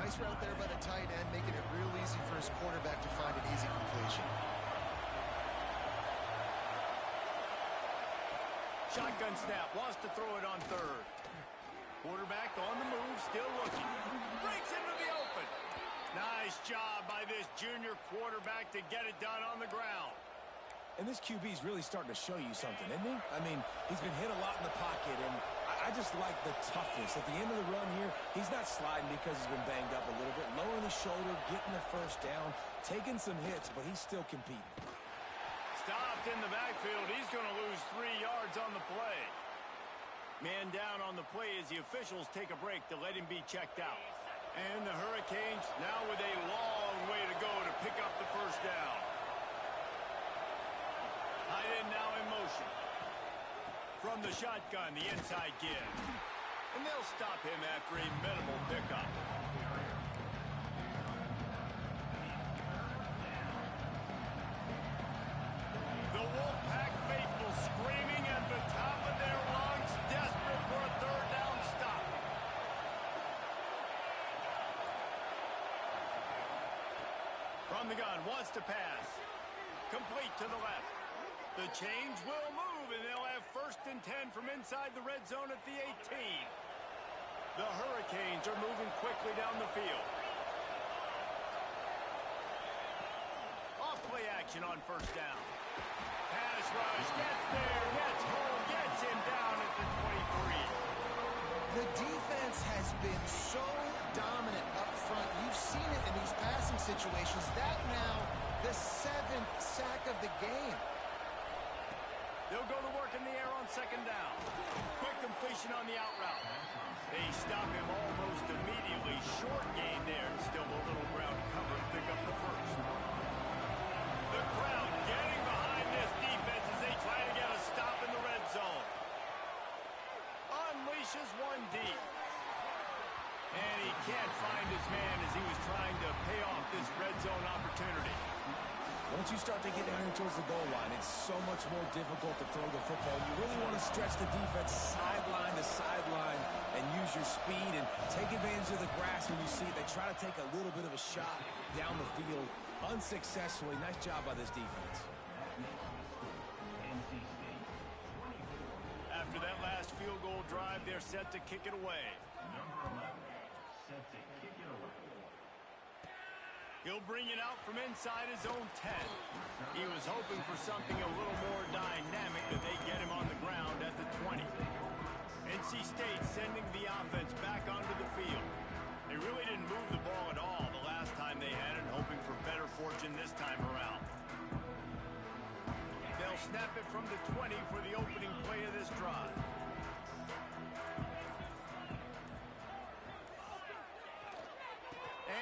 Nice route there by the tight end, making it real easy for his quarterback to find an easy completion. Shotgun snap, wants to throw it on third. Quarterback on the move, still looking. Breaks into the open. Nice job by this junior quarterback to get it done on the ground. And this QB's really starting to show you something, isn't he? I mean, he's been hit a lot in the pocket, and I just like the toughness. At the end of the run here, he's not sliding because he's been banged up a little bit. Lowering the shoulder, getting the first down, taking some hits, but he's still competing. Stopped in the backfield. He's going to lose 3 yards on the play. Man down on the play as the officials take a break to let him be checked out. And the Hurricanes now with a long way to go to pick up the first down. Tight end now in motion. From the shotgun, the inside give. And they'll stop him after a minimal pickup. The Wolfpack faithful screaming at the top of their lungs, desperate for a third down stop. From the gun, wants to pass. Complete to the left. The change will move, and they'll have first and 10 from inside the red zone at the 18. The Hurricanes are moving quickly quickly down the field. Off play action on first down. Pass rush, gets there, gets home, gets him down at the 23. The defense has been so dominant up front. You've seen it in these passing situations. That now the 7th sack of the game. They'll go to work in the air on second down. Quick completion on the out route. They stop him almost immediately. Short gain there. Still a little ground to cover to pick up the first. The crowd getting behind this defense as they try to get a stop in the red zone. Unleashes one deep. And he can't find his man as he was trying to pay off this red zone opportunity. Once you start to get down here towards the goal line, it's so much more difficult to throw the football. You really want to stretch the defense sideline to sideline and use your speed and take advantage of the grass when you see it. They try to take a little bit of a shot down the field unsuccessfully. Nice job by this defense. After that last field goal drive, they're set to kick it away. He'll bring it out from inside his own 10. He was hoping for something a little more dynamic, that they get him on the ground at the 20. NC State sending the offense back onto the field. They really didn't move the ball at all the last time they had it, hoping for better fortune this time around. They'll snap it from the 20 for the opening play of this drive.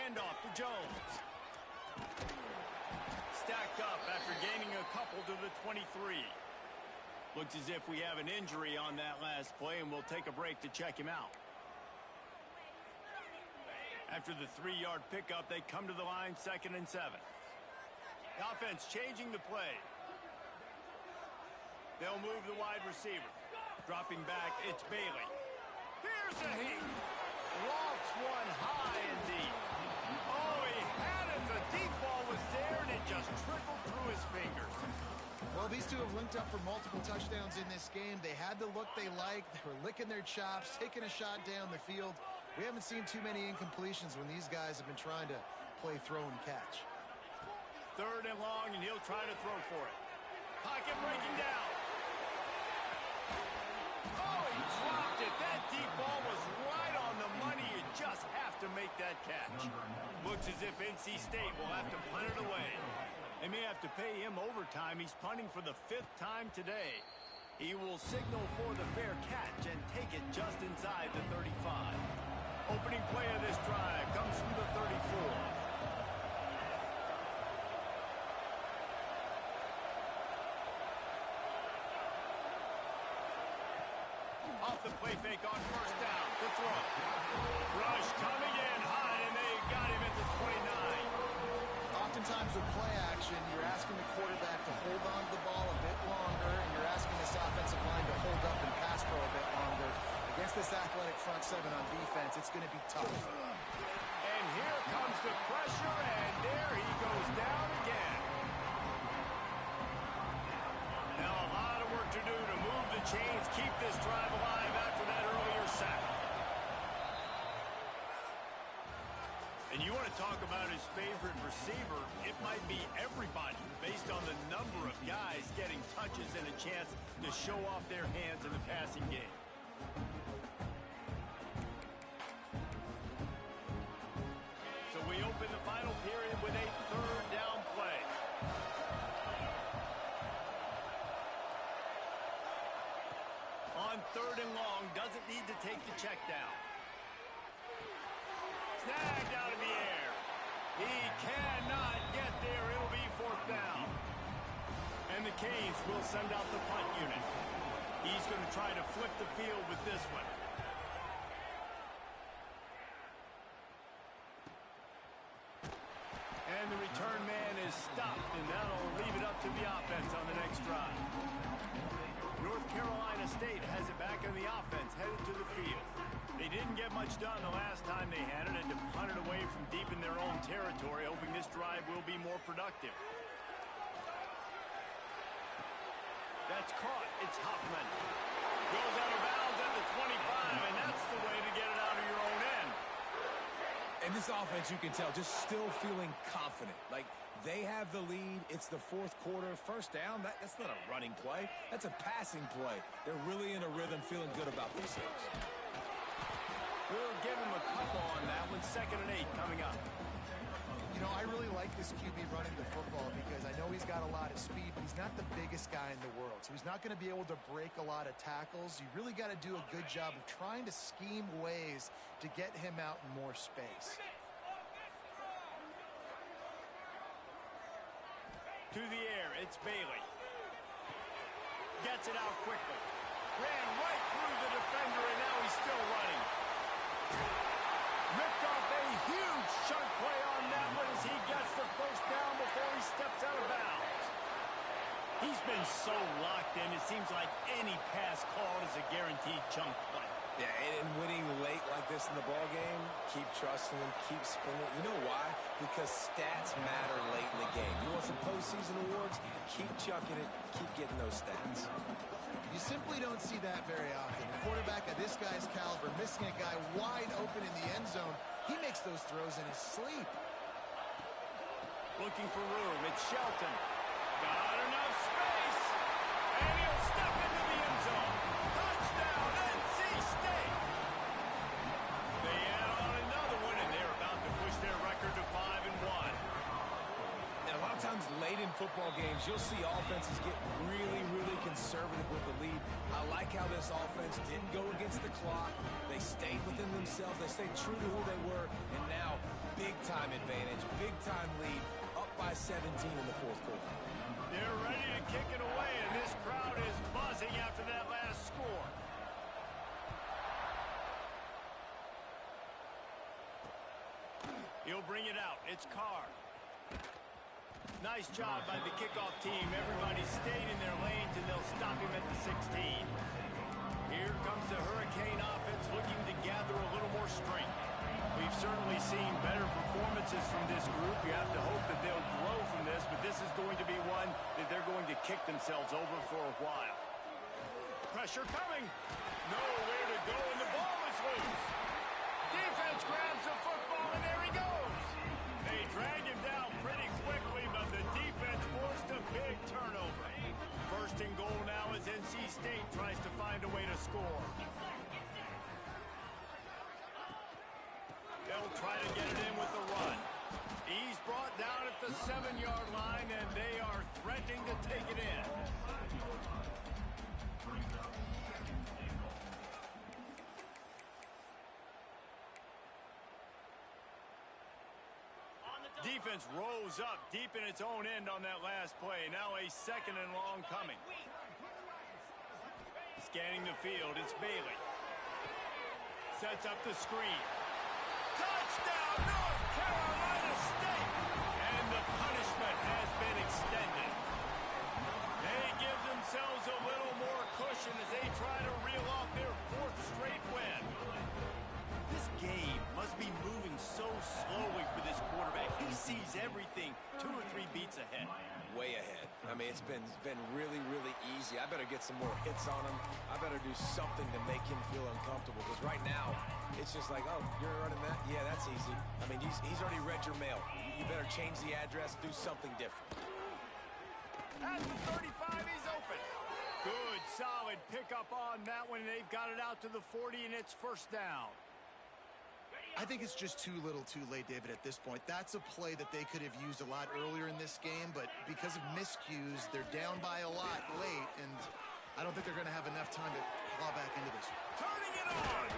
And off to Jones. Stacked up after gaining a couple to the 23. Looks as if we have an injury on that last play, and we'll take a break to check him out. After the 3-yard pickup, they come to the line, 2nd and 7. The offense changing the play. They'll move the wide receiver. Dropping back, it's Bailey. Here's a heat. Lofts one high and deep. Oh, he had it. The deep ball was there, and it just trickled through his fingers. Well, these two have linked up for multiple touchdowns in this game. They had the look they liked. They were licking their chops, taking a shot down the field. We haven't seen too many incompletions when these guys have been trying to play throw and catch. 3rd and long, and he'll try to throw for it. Pocket breaking down. Oh, he dropped it. That deep ball was right on the money. You just have to make that catch. Looks as if NC State will have to punt it away. They may have to pay him overtime. He's punting for the 5th time today. He will signal for the fair catch and take it just inside the 35. Opening play of this drive comes from the 34. Off the play fake on first down. The throw. Rush coming in high, and they got him at the 29. Oftentimes with play action, you're asking the quarterback to hold on to the ball a bit longer, and you're asking this offensive line to hold up and pass pro a bit longer. Against this athletic front 7 on defense, it's going to be tough. And here comes the pressure, and there he goes down again. Now a lot of work to do to move the chains, keep this drive alive after that earlier sack. And you want to talk about his favorite receiver, it might be everybody based on the number of guys getting touches and a chance to show off their hands in the passing game. So we open the final period with a 3rd down play. On 3rd and long, doesn't need to take the check down. Snagged out of the air. He cannot get there. It'll be 4th down. And the Canes will send out the punt unit. He's going to try to flip the field with this one. And the return man is stopped, and that'll leave it up to the offense on the next drive. North Carolina State has it back on the offense, headed to the field. They didn't get much done the last time they had it, and to punt it away from deep in their own territory, hoping this drive will be more productive. That's caught. It's Hoffman. Goes out of bounds at the 25, and that's the way to get it out of your own end. And this offense, you can tell, just still feeling confident. Like, they have the lead. It's the fourth quarter. First down, that's not a running play. That's a passing play. They're really in a rhythm, feeling good about themselves. We'll give him a couple on that one. 2nd and 8 coming up. You know, I really like this QB running the football because I know he's got a lot of speed, but he's not the biggest guy in the world. So he's not going to be able to break a lot of tackles. You really got to do a good job of trying to scheme ways to get him out in more space. To the air, it's Bailey. Gets it out quickly. Ran right through the defender, and now he's still running. Ripped off a huge chunk play on that one as he gets the first down before he steps out of bounds. He's been so locked in, it seems like any pass called is a guaranteed chunk play. Yeah, and winning late like this in the ballgame, keep trusting him, keep spinning. You know why? Because stats matter late in the game. You want some postseason awards? Keep chucking it, keep getting those stats. You simply don't see that very often. A quarterback of this guy's caliber missing a guy wide open in the end zone. He makes those throws in his sleep. Looking for room, it's Shelton. Got enough space, and he'll step into the end zone. Touchdown, NC State! They add on another one, and they're about to push their record to 5-1. And a lot of times late in football games, you'll see offenses get really, really conservative with the lead. I like how this offense didn't go against the clock. They stayed within themselves. They stayed true to who they were. And now, big-time advantage, big-time lead, up by 17 in the fourth quarter. They're ready to kick it away, and this crowd is buzzing after that last score. He'll bring it out. It's Carr. Nice job by the kickoff team. Everybody stayed in their lanes, and they'll stop him at the 16. Here comes the Hurricane offense looking to gather a little more strength. We've certainly seen better performances from this group. You have to hope that they'll grow from this, but this is going to be one that they're going to kick themselves over for a while. Pressure coming. Nowhere to go, and the ball is loose. Defense grabs the football, and there he goes. They drag him down pretty quickly, but the defense forced a big turnover. First and goal now as NC State tries to find a way to score. They'll try to get it in with the run. He's brought down at the 7-yard line, and they are threatening to take it in. Defense rose up deep in its own end on that last play. Now a 2nd and long coming. Scanning the field, it's Bailey. Sets up the screen. Touchdown, North Carolina State! And the punishment has been extended. They give themselves a little more cushion as they try to reel off their 4th straight win. This game must be moving so slowly for this quarterback. He sees everything 2 or 3 beats ahead. Way ahead. I mean, it's been really, really easy. I better get some more hits on him. I better do something to make him feel uncomfortable, because right now, it's just like, oh, you're running that? Yeah, that's easy. I mean, he's already read your mail. You better change the address, do something different. At the 35, he's open. Good, solid pickup on that one. They've got it out to the 40, and it's first down. I think it's just too little too late, David, at this point. That's a play that they could have used a lot earlier in this game, but because of miscues, they're down by a lot late, and I don't think they're going to have enough time to claw back into this. Turning it on!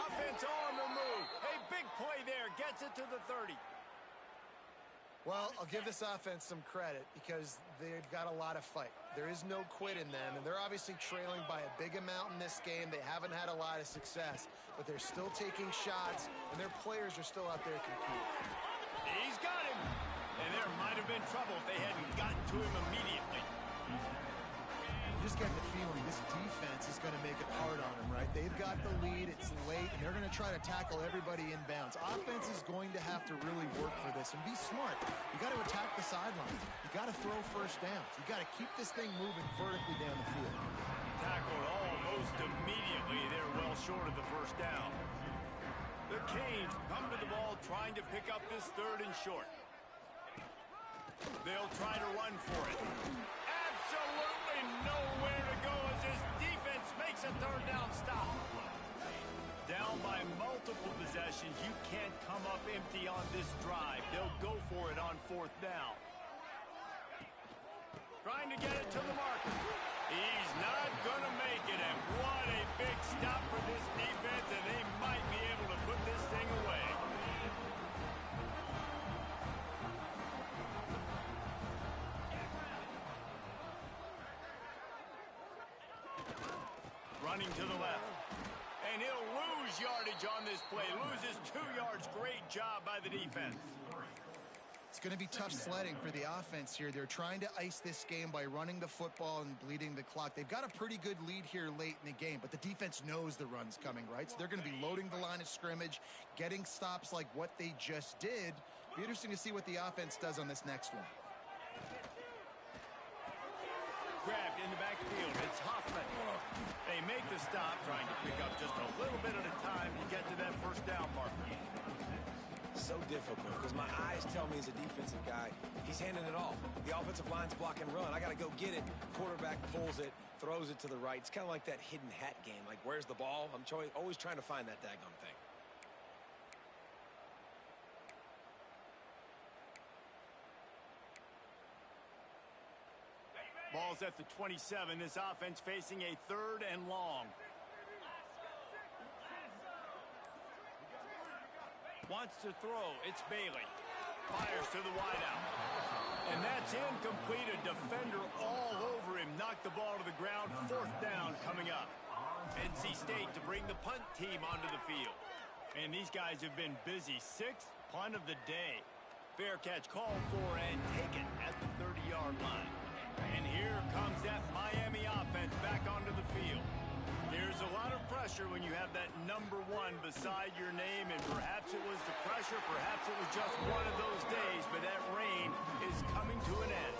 Offense on the move. A big play there. Gets it to the 30. Well, I'll give this offense some credit because they've got a lot of fight. There is no quit in them, and they're obviously trailing by a big amount in this game. They haven't had a lot of success, but they're still taking shots, and their players are still out there competing. He's got him. And there might have been trouble if they hadn't gotten to him immediately. You just get the feeling this defense is going to make it hard on them, right? They've got the lead, it's late, and they're going to try to tackle everybody inbounds. Offense is going to have to really work for this and be smart. You got to attack the sidelines. You got to throw first downs. You got to keep this thing moving vertically down the field. Tackled almost immediately. They're well short of the first down. The Canes come to the ball trying to pick up this 3rd and short. They'll try to run for it. Absolutely nowhere to go as this defense makes a 3rd down stop. Down by multiple possessions, you can't come up empty on this drive. They'll go for it on 4th down. Trying to get it to the marker. He's not going to make it, and what a big stop for this defense, and they might be able to put this thing away. Running to the left. And he'll lose yardage on this play. Loses 2 yards. Great job by the defense. It's going to be tough sledding for the offense here. They're trying to ice this game by running the football and bleeding the clock. They've got a pretty good lead here late in the game, but the defense knows the run's coming, right? So they're going to be loading the line of scrimmage, getting stops like what they just did. Be interesting to see what the offense does on this next one. Grabbed in the backfield. It's Hoffman. They make the stop, trying to pick up just a little bit at a time to get to that 1st down marker. So difficult because my eyes tell me as a defensive guy, he's handing it off. The offensive line's block and run. I got to go get it. Quarterback pulls it, throws it to the right. It's kind of like that hidden hat game. Like, where's the ball? I'm always trying to find that daggone thing. Ball's at the 27. This offense facing a 3rd and long. Wants to throw. It's Bailey. Fires to the wideout. And that's incomplete. A defender all over him. Knocked the ball to the ground. 4th down coming up. NC State to bring the punt team onto the field. And these guys have been busy. 6th punt of the day. Fair catch called for and taken at the 30-yard line. And here comes that Miami offense back onto the field. There's a lot of pressure when you have that number 1 beside your name, and perhaps it was the pressure, perhaps it was just one of those days, but that rain is coming to an end.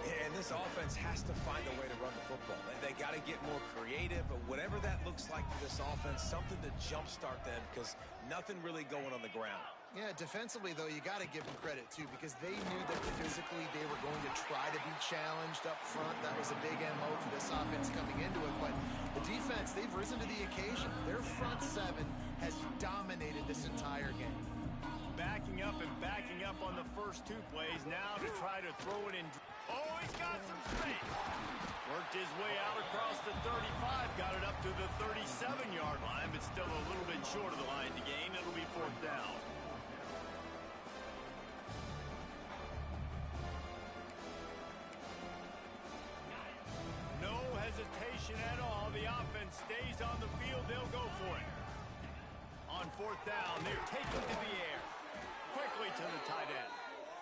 Yeah, and this offense has to find a way to run the football. They got to get more creative, but whatever that looks like for this offense, something to jumpstart them because nothing really going on the ground. Yeah, defensively, though, you got to give them credit, too, because they knew that physically they were going to try to be challenged up front. That was a big MO for this offense coming into it. But the defense, they've risen to the occasion. Their front 7 has dominated this entire game. Backing up on the first 2 plays. Now to try to throw it in. Oh, he's got some space. Worked his way out across the 35. Got it up to the 37-yard line, but still a little bit short of the line to gain. It'll be 4th down. Hesitation at all. The offense stays on the field. They'll go for it. On 4th down, they're taken to the air. Quickly to the tight end.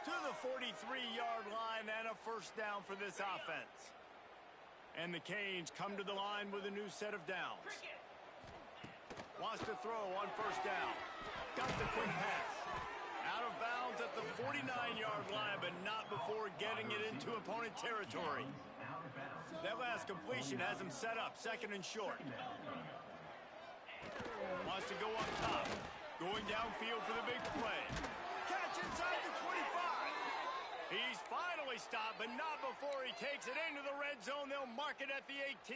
To the 43-yard line and a 1st down for this offense. And the Canes come to the line with a new set of downs. Wants to throw on 1st down. Got the quick pass. Out of bounds at the 49-yard line, but not before getting it into opponent territory. That last completion has him set up 2nd and short. Wants to go up top. Going downfield for the big play. Catch inside the 25. He's finally stopped, but not before he takes it into the red zone. They'll mark it at the 18.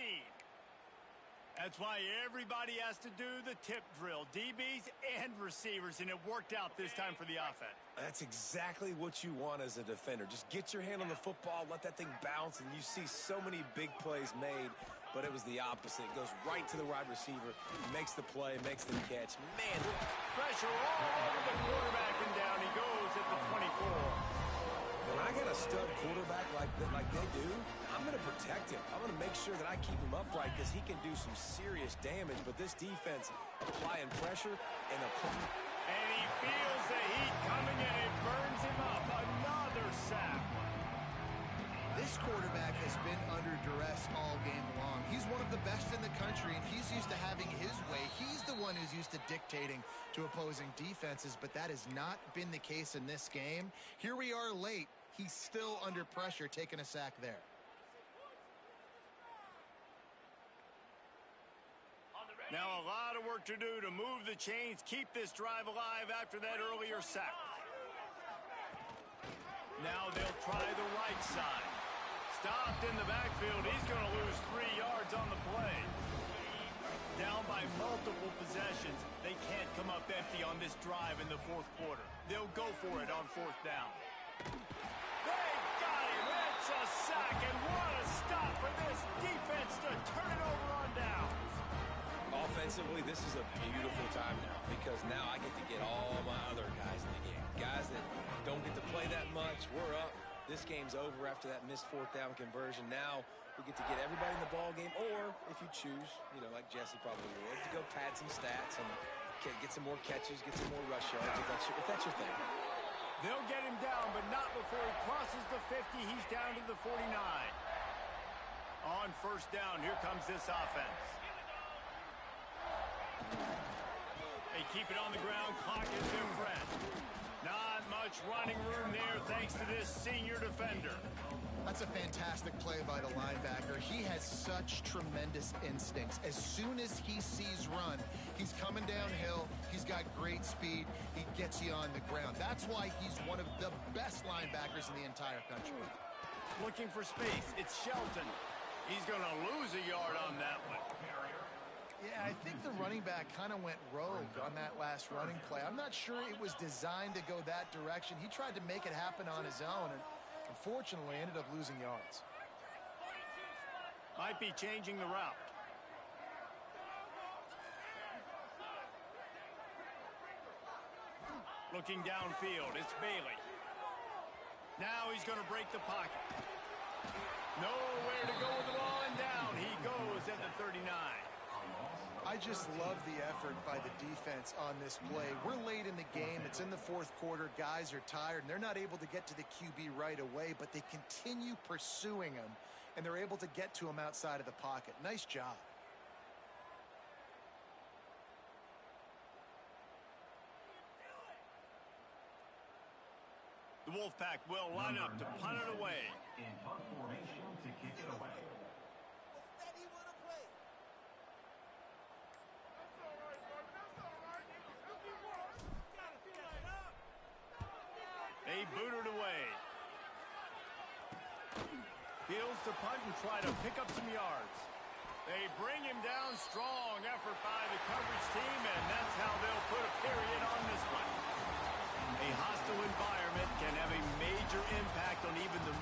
That's why everybody has to do the tip drill, DBs and receivers, and it worked out this time for the offense. That's exactly what you want as a defender. Just get your hand on the football, let that thing bounce, and you see so many big plays made, but it was the opposite. It goes right to the wide receiver, makes the play, makes the catch. Man, pressure all over the quarterback, and down he goes at the 24. When I got a stud quarterback like they do, I'm going to protect him. I'm going to make sure that I keep him upright because he can do some serious damage. But this defense applying pressure and and he feels the heat coming and it burns him up. Another sack. This quarterback has been under duress all game long. He's one of the best in the country, and he's used to having his way. He's the one who's used to dictating to opposing defenses, but that has not been the case in this game. Here we are late. He's still under pressure, taking a sack there. Now a lot of work to do to move the chains, keep this drive alive after that earlier sack. Now they'll try the right side. Stopped in the backfield. He's going to lose 3 yards on the play. Down by multiple possessions. They can't come up empty on this drive in the fourth quarter. They'll go for it on fourth down. They got him. It's a sack, and what a stop for this defense to turn it over on downs. Offensively, this is a beautiful time now because now I get to get all my other guys in the game. Guys that don't get to play that much. We're up. This game's over after that missed fourth down conversion. Now we get to get everybody in the ball game, or if you choose, like Jesse probably would, to go pad some stats and get some more catches, get some more rush yards if that's your thing. They'll get him down, but not before he crosses the 50. He's down to the 49. On first down, here comes this offense. They keep it on the ground. Clock is in front. Not much running room there thanks to this senior defender. That's a fantastic play by the linebacker. He has such tremendous instincts. As soon as he sees run, he's coming downhill. He's got great speed. He gets you on the ground. That's why he's one of the best linebackers in the entire country. Looking for space. It's Shelton. He's going to lose a yard on that one. Yeah, I think the running back kind of went rogue on that last running play. I'm not sure it was designed to go that direction. He tried to make it happen on his own, and unfortunately ended up losing yards. Might be changing the route. Looking downfield, it's Bailey. Now he's going to break the pocket. Nowhere to go with the ball, and down he goes at the 39. I just love the effort by the defense on this play. We're late in the game. It's in the fourth quarter. Guys are tired, and they're not able to get to the QB right away, but they continue pursuing him, and they're able to get to him outside of the pocket. Nice job. The Wolfpack will line up to punt it away. In punt formation to kick it away. They boot it away. Fields to punt and try to pick up some yards. They bring him down. Strong effort by the coverage team, and that's how they'll put a period on this one.